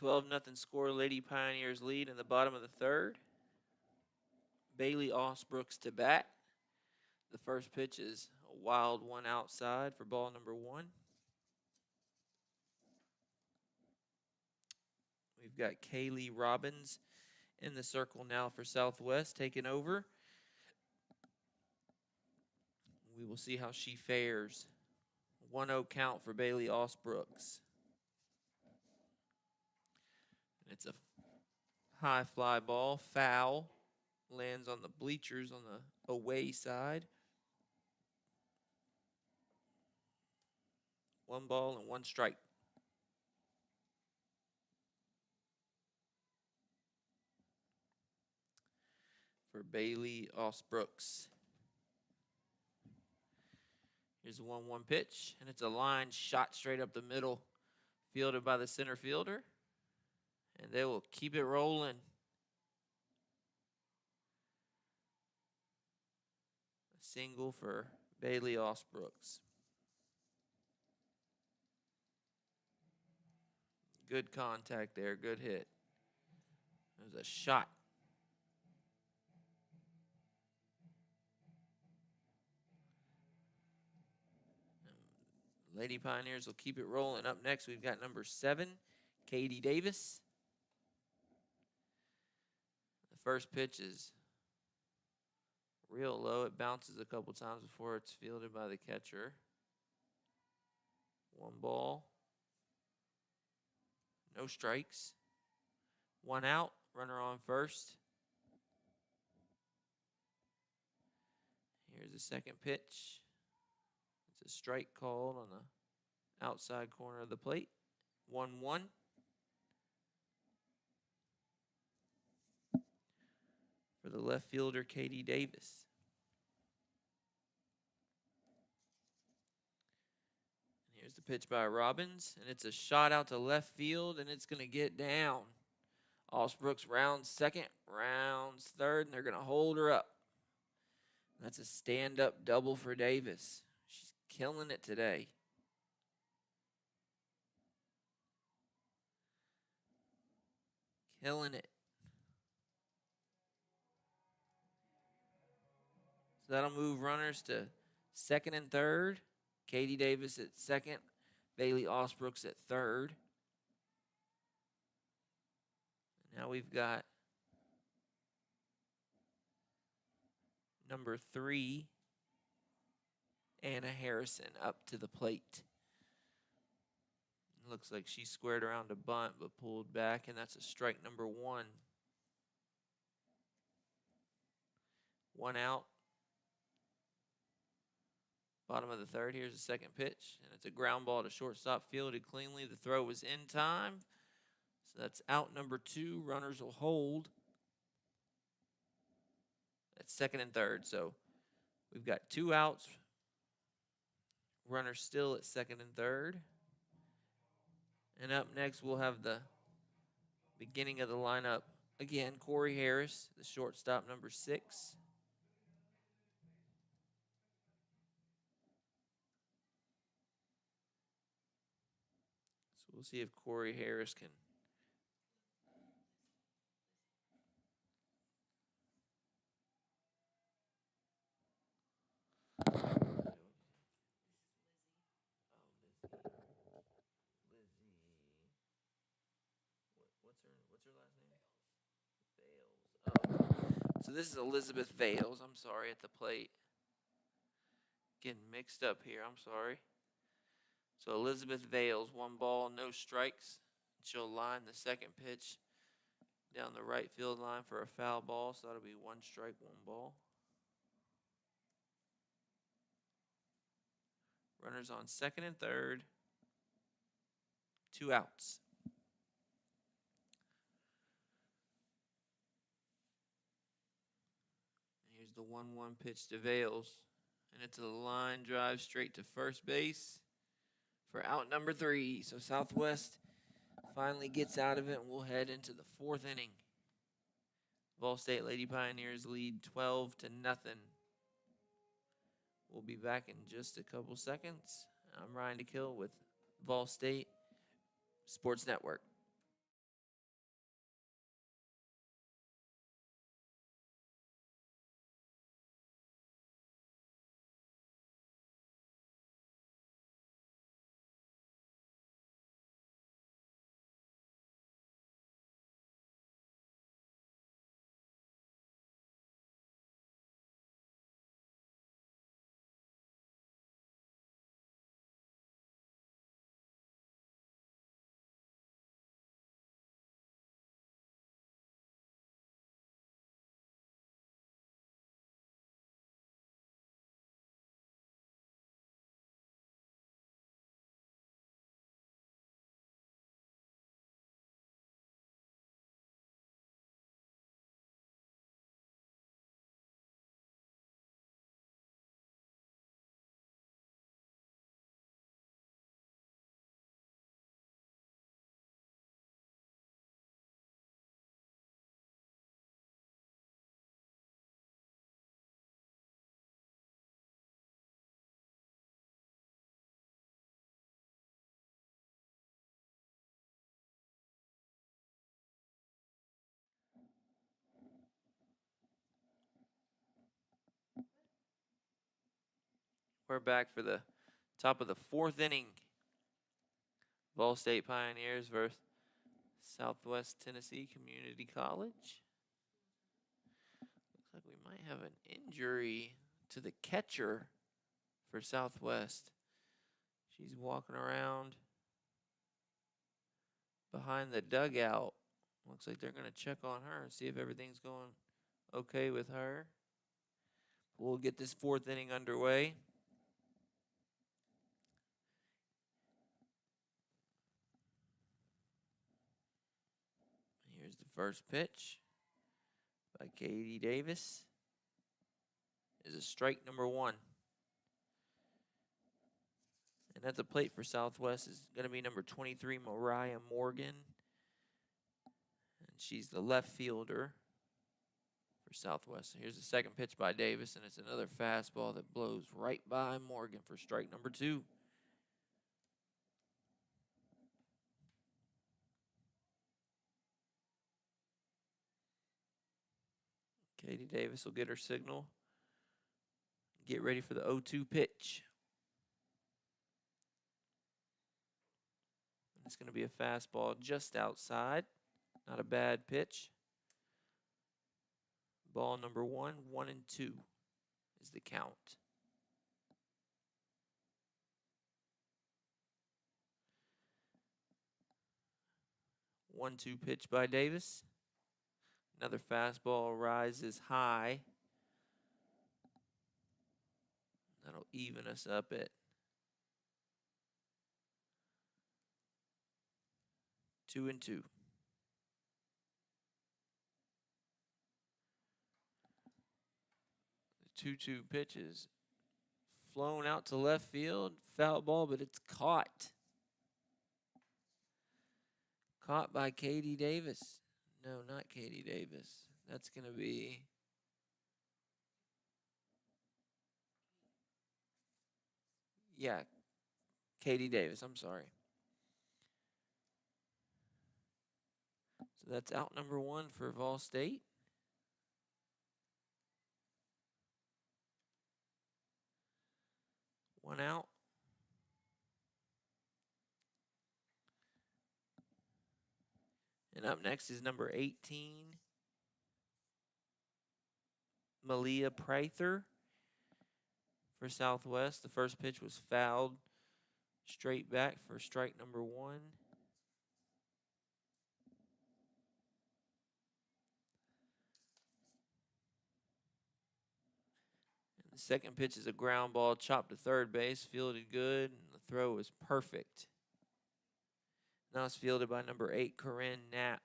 12-0 score. Lady Pioneers lead in the bottom of the third. Bailey Osbrooks to bat. The first pitch is a wild one outside for ball number 1. We've got Kaylee Robbins in the circle now for Southwest, taking over. We will see how she fares. 1-0 count for Bailey Osbrooks. It's a high fly ball, foul, lands on the bleachers on the away side. 1 ball and 1 strike. For Bailey Osbrooks. Here's a 1-1 pitch, and it's a line shot straight up the middle, fielded by the center fielder, and they will keep it rolling. A single for Bailey Osbrooks. Good contact there, good hit. It was a shot. Lady Pioneers will keep it rolling. Up next, we've got number 7, Katie Davis. The first pitch is real low. It bounces a couple times before it's fielded by the catcher. 1 ball. No strikes. 1 out. Runner on first. Here's the second pitch. It's a strike called on the outside corner of the plate. 1-1. For the left fielder, Katie Davis. And here's the pitch by Robbins, and it's a shot out to left field, and it's going to get down. Osbrooks rounds second, rounds third, and they're going to hold her up. That's a stand-up double for Davis. She's killing it today. Killing it. So that'll move runners to second and third. Katie Davis at second. Bailey Osbrooks at third. Now we've got number 3, Anna Harrison, up to the plate. Looks like she squared around a bunt but pulled back, and that's a strike number 1. 1 out. Bottom of the third. Here's the second pitch, and it's a ground ball to shortstop, fielded cleanly. The throw was in time. So that's out number 2. Runners will hold. That's second and third. So we've got 2 outs. Runners still at second and third. And up next, we'll have the beginning of the lineup. Again, Corey Harris, the shortstop, number 6. So we'll see if Corey Harris can What's her last name? Vales. Oh. So this is Elizabeth Vales. I'm sorry, at the plate. Getting mixed up here. I'm sorry. So Elizabeth Vales, 1 ball, no strikes. She'll line the second pitch down the right field line for a foul ball. So that'll be 1 strike, 1 ball. Runners on second and third. 2 outs. Here's the 1-1 pitch to Vales. And it's a line drive straight to first base for out number 3. So Southwest finally gets out of it, and we'll head into the 4th inning. VolState Lady Pioneers lead 12-0. We'll be back in just a couple seconds. I'm Ryan DeKill with VolState Sports Network. We're back for the top of the fourth inning. VolState Pioneers versus Southwest Tennessee Community College. Looks like we might have an injury to the catcher for Southwest. She's walking around behind the dugout. Looks like they're going to check on her and see if everything's going okay with her. We'll get this fourth inning underway. Here's the first pitch by Katie Davis. Is a strike number one. And at the plate for Southwest is going to be number 23, Mariah Morgan. And she's the left fielder for Southwest. Here's the second pitch by Davis, and it's another fastball that blows right by Morgan for strike number two. Katie Davis will get her signal. Get ready for the 0-2 pitch. It's going to be a fastball just outside. Not a bad pitch. Ball number 1, 1-2 is the count. 1-2 pitch by Davis. Another fastball rises high. That'll even us up at 2-2. The 2-2 pitch is flown out to left field. Foul ball, but it's caught. Caught by Katie Davis. No, not Katie Davis. That's going to be Katie Davis. I'm sorry. So that's out number 1 for VolState. One out. And up next is number 18, Malia Prather for Southwest. The first pitch was fouled straight back for strike number 1. And the second pitch is a ground ball chopped to third base, fielded good, and the throw was perfect. Now it's fielded by number 8, Corinne Knapp.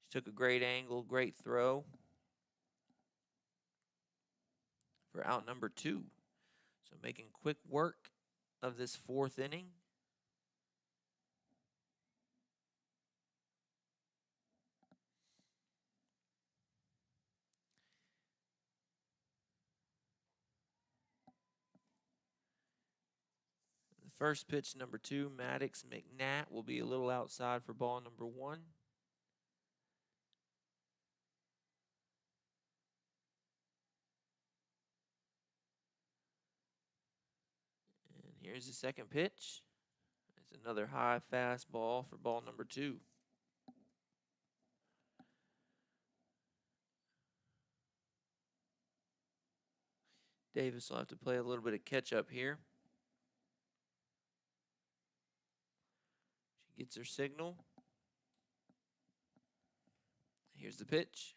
She took a great angle, great throw for out number 2. So making quick work of this fourth inning. The First pitch, number 2, Maddox McNatt will be a little outside for ball number 1. And here's the second pitch. It's another high fastball for ball number 2. Davis will have to play a little bit of catch up here. She gets her signal. Here's the pitch.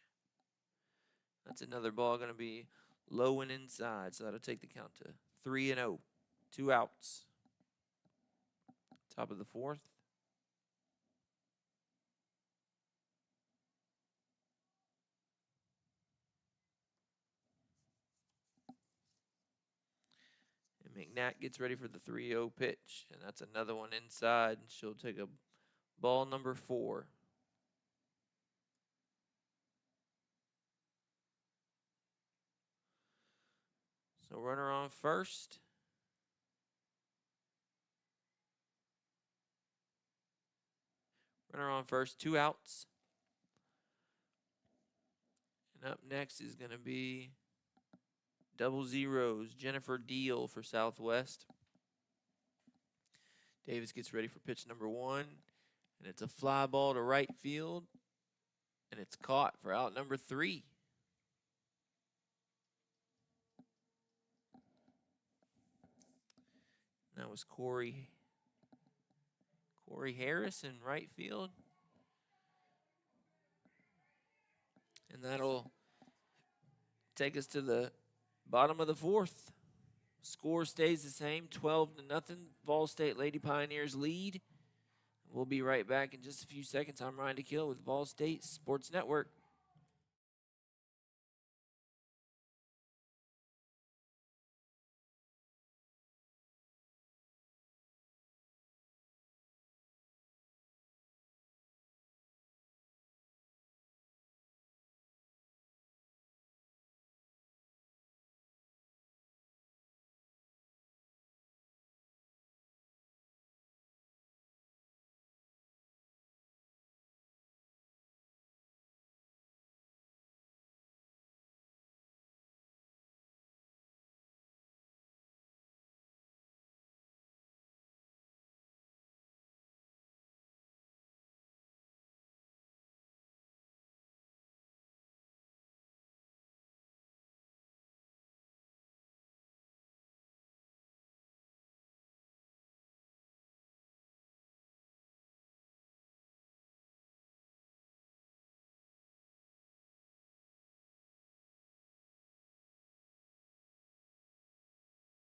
That's another ball going to be low and inside, so that'll take the count to 3-0. 2 outs. Top of the 4th. And McNatt gets ready for the 3-0 pitch, and that's another one inside, and she'll take a ball number 4. So runner on first. Runner on first, 2 outs. And up next is going to be double zeros, Jennifer Deal for Southwest. Davis gets ready for pitch number 1, and it's a fly ball to right field, and it's caught for out number 3. That was Corey Harris in right field. And that'll take us to the bottom of the 4th. Score stays the same, 12-0. VolState Lady Pioneers lead. We'll be right back in just a few seconds. I'm Ryan DeKill with VolState Sports Network.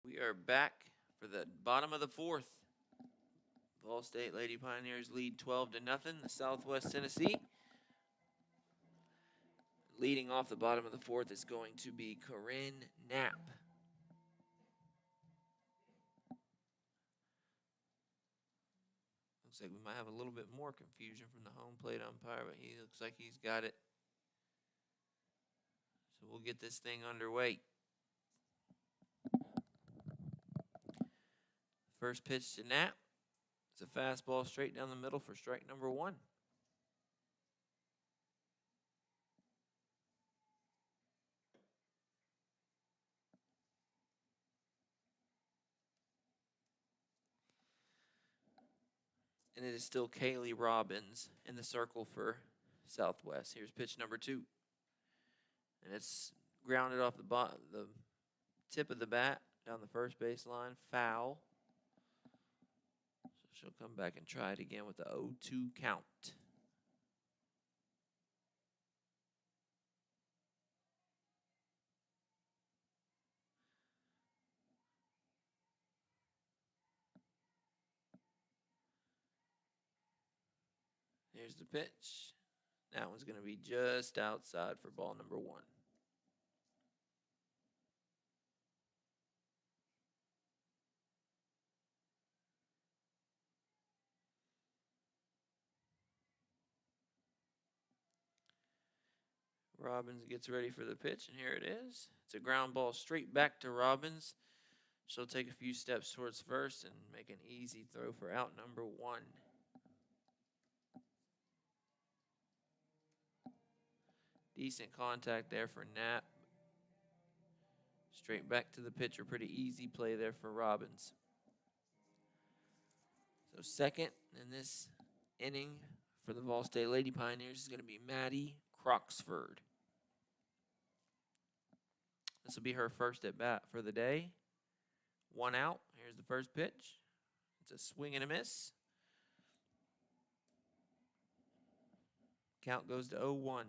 We are back for the bottom of the 4th. VolState Lady Pioneers lead 12-0 to Southwest Tennessee. Leading off the bottom of the 4th is going to be Corinne Knapp. Looks like we might have a little bit more confusion from the home plate umpire, but he looks like he's got it. So we'll get this thing underway. First pitch to Knapp. It's a fastball straight down the middle for strike number 1. And it is still Kaylee Robbins in the circle for Southwest. Here's pitch number 2. And it's grounded off the tip of the bat down the first baseline. Foul. So she'll come back and try it again with the 0-2 count. Here's the pitch. That one's going to be just outside for ball number 1. Robbins gets ready for the pitch, and here it is. It's a ground ball straight back to Robbins. She'll take a few steps towards first and make an easy throw for out number 1. Decent contact there for Knapp. Straight back to the pitcher. Pretty easy play there for Robbins. So second in this inning for the VolState Lady Pioneers is going to be Maddie Croxford. This will be her first at bat for the day. 1 out. Here's the first pitch. It's a swing and a miss. Count goes to 0-1.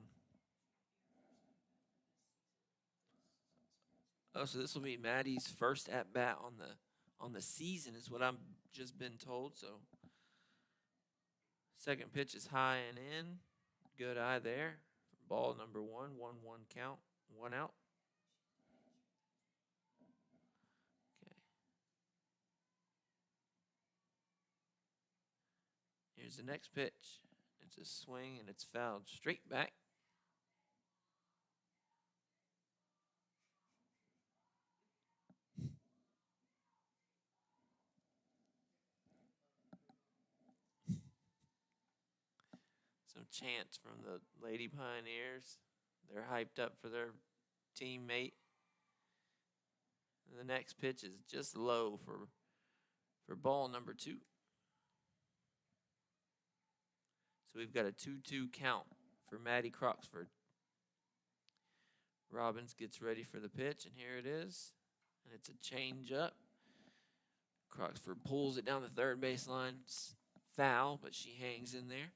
Oh, so this will be Maddie's first at bat on the season, is what I've just been told. So second pitch is high and in. Good eye there. Ball number 1, 1-1 count, 1 out. Okay. Here's the next pitch. It's a swing and it's fouled straight back. Some chants from the Lady Pioneers. They're hyped up for their teammate. And the next pitch is just low for ball number 2. So we've got a 2-2 count for Maddie Croxford. Robbins gets ready for the pitch, and here it is. And it's a change up. Croxford pulls it down the third baseline. It's foul, but she hangs in there.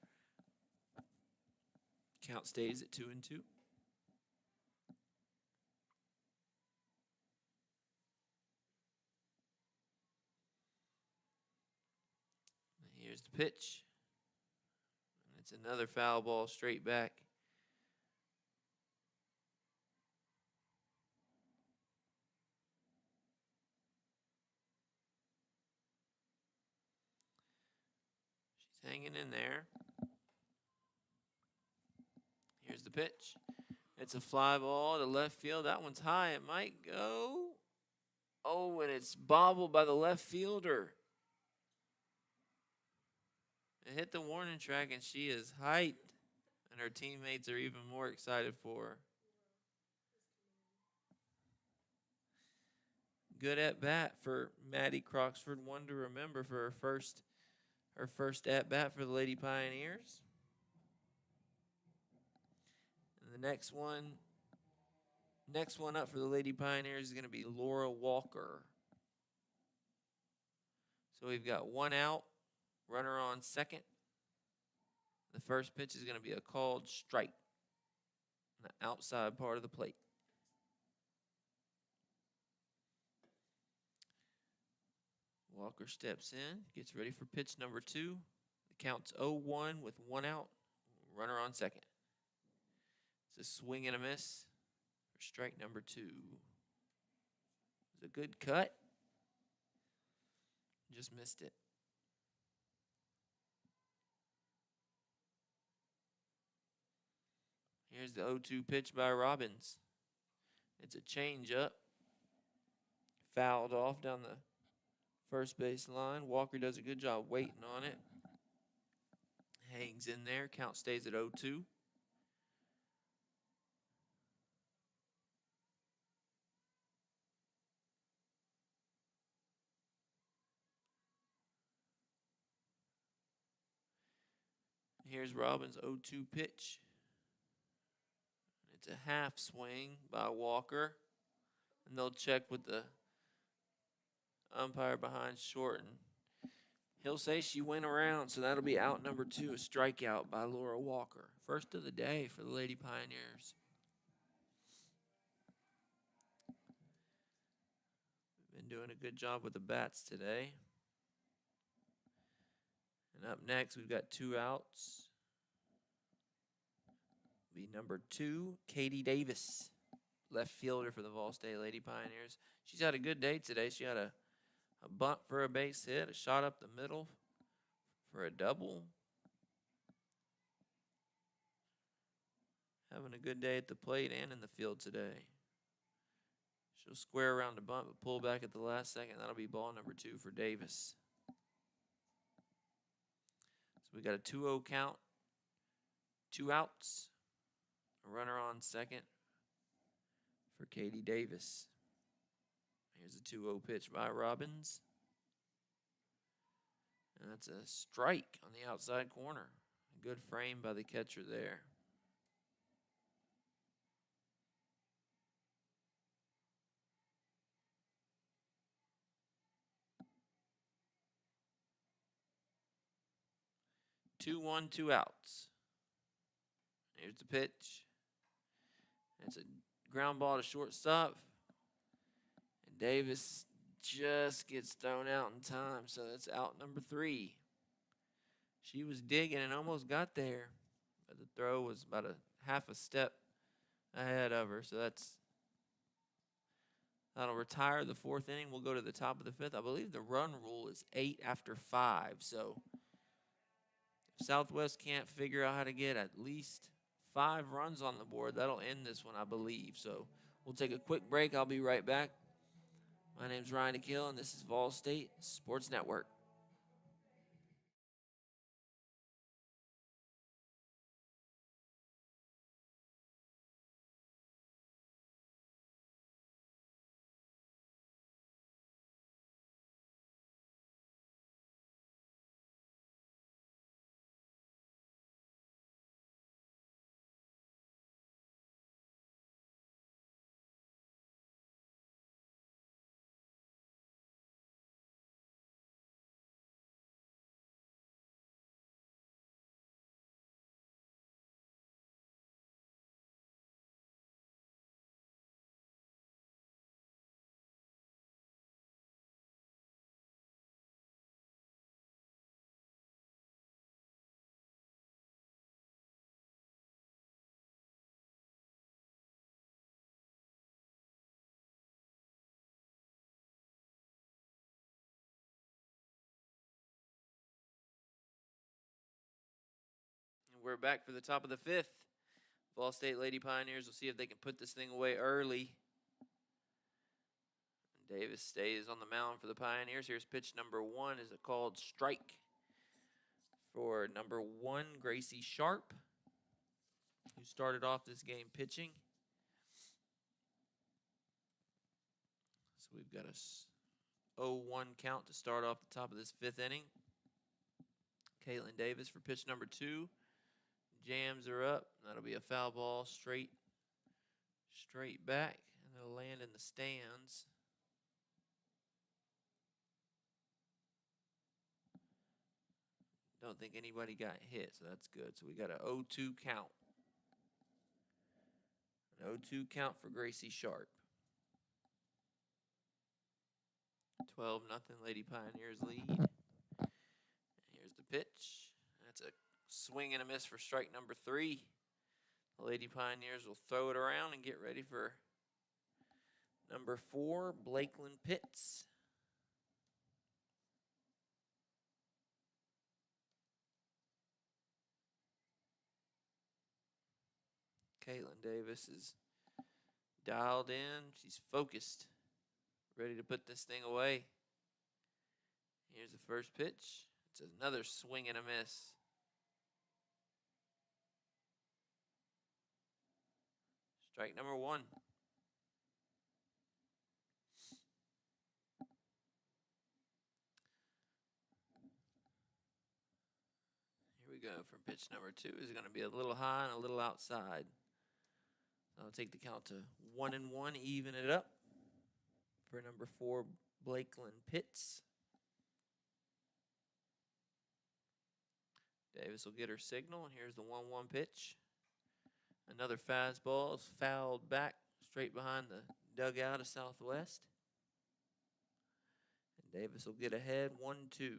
Count stays at 2-2. Here's the pitch. And it's another foul ball straight back. She's hanging in there. Here's the pitch. It's a fly ball to left field. That one's high. It might go. Oh, and it's bobbled by the left fielder. It hit the warning track, and she is hyped. And her teammates are even more excited for her. Good at bat for Maddie Croxford. One to remember for her first at bat for the Lady Pioneers. And the next one up for the Lady Pioneers is going to be Laura Walker. So we've got 1 out, runner on second. The first pitch is going to be a called strike on the outside part of the plate. Walker steps in, gets ready for pitch number 2. The count's 0-1 with 1 out, runner on second. It's a swing and a miss for strike number 2. It's a good cut. Just missed it. Here's the 0-2 pitch by Robbins. It's a changeup. Fouled off down the first base line. Walker does a good job waiting on it. Hangs in there. Count stays at 0-2. Here's Robbins' 0-2 pitch. It's a half swing by Walker. And they'll check with the umpire behind short. And he'll say she went around, so that'll be out number 2, a strikeout by Laura Walker. First of the day for the Lady Pioneers. Been doing a good job with the bats today. And up next, we've got 2 outs. Be number 2, Katie Davis, left fielder for the VolState Lady Pioneers. She's had a good day today. She had a bunt for a base hit, a shot up the middle for a double. Having a good day at the plate and in the field today. She'll square around the bunt, but pull back at the last second. That'll be ball number 2 for Davis. So we got a 2-0 count, 2 outs, a runner on second for Katie Davis. Here's a 2-0 pitch by Robbins. And that's a strike on the outside corner. A good frame by the catcher there. Two, 1, 2 outs. Here's the pitch. It's a ground ball to shortstop. And Davis just gets thrown out in time, so that's out number 3. She was digging and almost got there, but the throw was about a half a step ahead of her, so that'll retire the 4th inning. We'll go to the top of the 5th. I believe the run rule is 8 after 5, so if Southwest can't figure out how to get at least 5 runs on the board, that'll end this one, I believe. So we'll take a quick break. I'll be right back. My name's Ryan Akil, and this is VolState Sports Network. We're back for the top of the 5th. Ball State Lady Pioneers will see if they can put this thing away early. And Davis stays on the mound for the Pioneers. Here's pitch number 1. Is a called strike for number 1, Gracie Sharp, who started off this game pitching. So we've got a 0-1 count to start off the top of this 5th inning. Caitlin Davis for pitch number 2. Jams her up. That'll be a foul ball straight back, and it'll land in the stands. Don't think anybody got hit, so that's good. So we got a 0-2 count. An 0-2 count for Gracie Sharp. 12-0 Lady Pioneers lead. Here's the pitch. That's a swing and a miss for strike number 3. The Lady Pioneers will throw it around and get ready for number 4, Blakeland Pitts. Caitlin Davis is dialed in. She's focused, ready to put this thing away. Here's the first pitch. It's another swing and a miss. Strike number 1. Here we go for pitch number 2. Is going to be a little high and a little outside. I'll take the count to 1-1, even it up for number 4, Blakeland Pitts. Davis will get her signal, and here's the 1-1 pitch. Another fastball is fouled back straight behind the dugout of Southwest. And Davis will get ahead 1-2.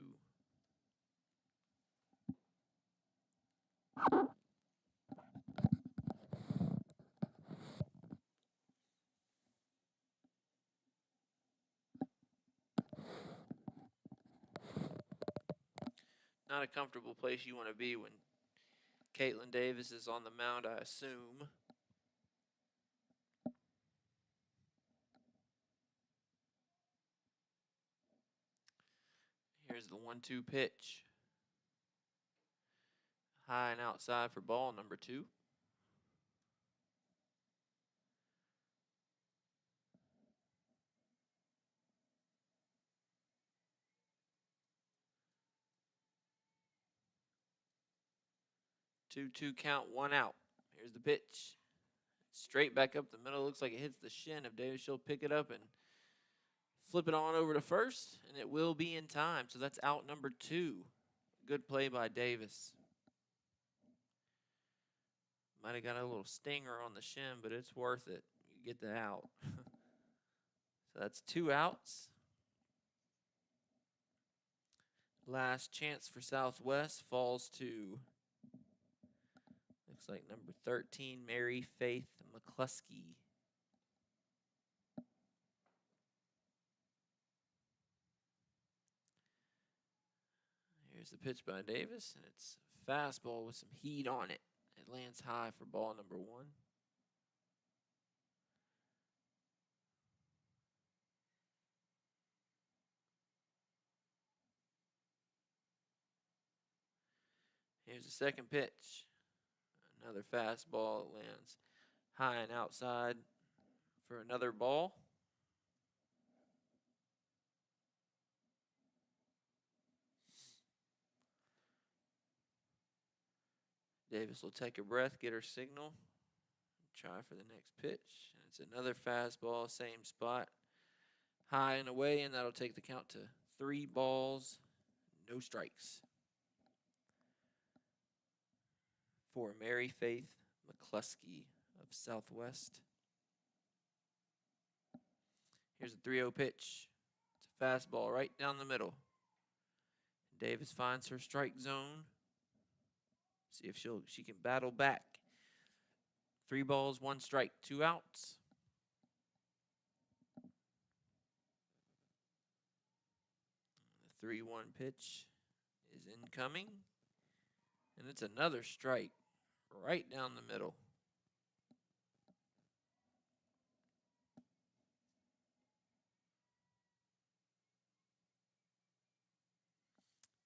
Not a comfortable place you want to be when Caitlin Davis is on the mound, I assume. Here's the 1-2 pitch. High and outside for ball number 2. Two count, 1 out. Here's the pitch. Straight back up the middle. Looks like it hits the shin of Davis. She'll pick it up and flip it on over to first, and it will be in time. So that's out number 2. Good play by Davis. Might have got a little stinger on the shin, but it's worth it. You get the out. So that's 2 outs. Last chance for Southwest falls to, looks like number 13, Mary Faith McCluskey. Here's the pitch by Davis, and it's a fastball with some heat on it. It lands high for ball number 1. Here's the second pitch. Another fastball. It lands high and outside for another ball. Davis will take a breath, get her signal, try for the next pitch. And it's another fastball, same spot, high and away, and that'll take the count to 3 balls, no strikes for Mary Faith McCluskey of Southwest. Here's a 3-0 pitch. It's a fastball right down the middle. Davis finds her strike zone. See if she can battle back. 3 balls, 1 strike, 2 outs. The 3-1 pitch is incoming. And it's another strike right down the middle.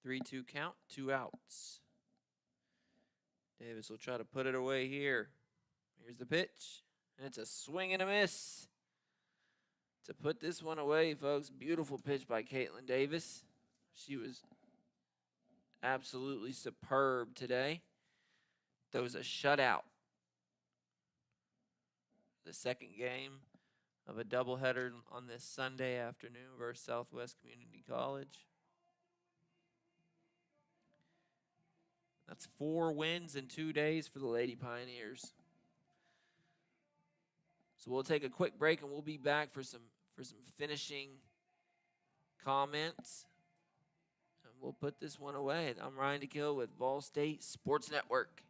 Three-two count, 2 outs. Davis will try to put it away here. Here's the pitch, and it's a swing and a miss to put this one away, folks. Beautiful pitch by Caitlin Davis. She was absolutely superb today. That was a shutout. The second game of a doubleheader on this Sunday afternoon versus Southwest Community College. That's 4 wins in 2 days for the Lady Pioneers. So we'll take a quick break, and we'll be back for some finishing comments. And we'll put this one away. I'm Ryan DeKill with VolState Sports Network.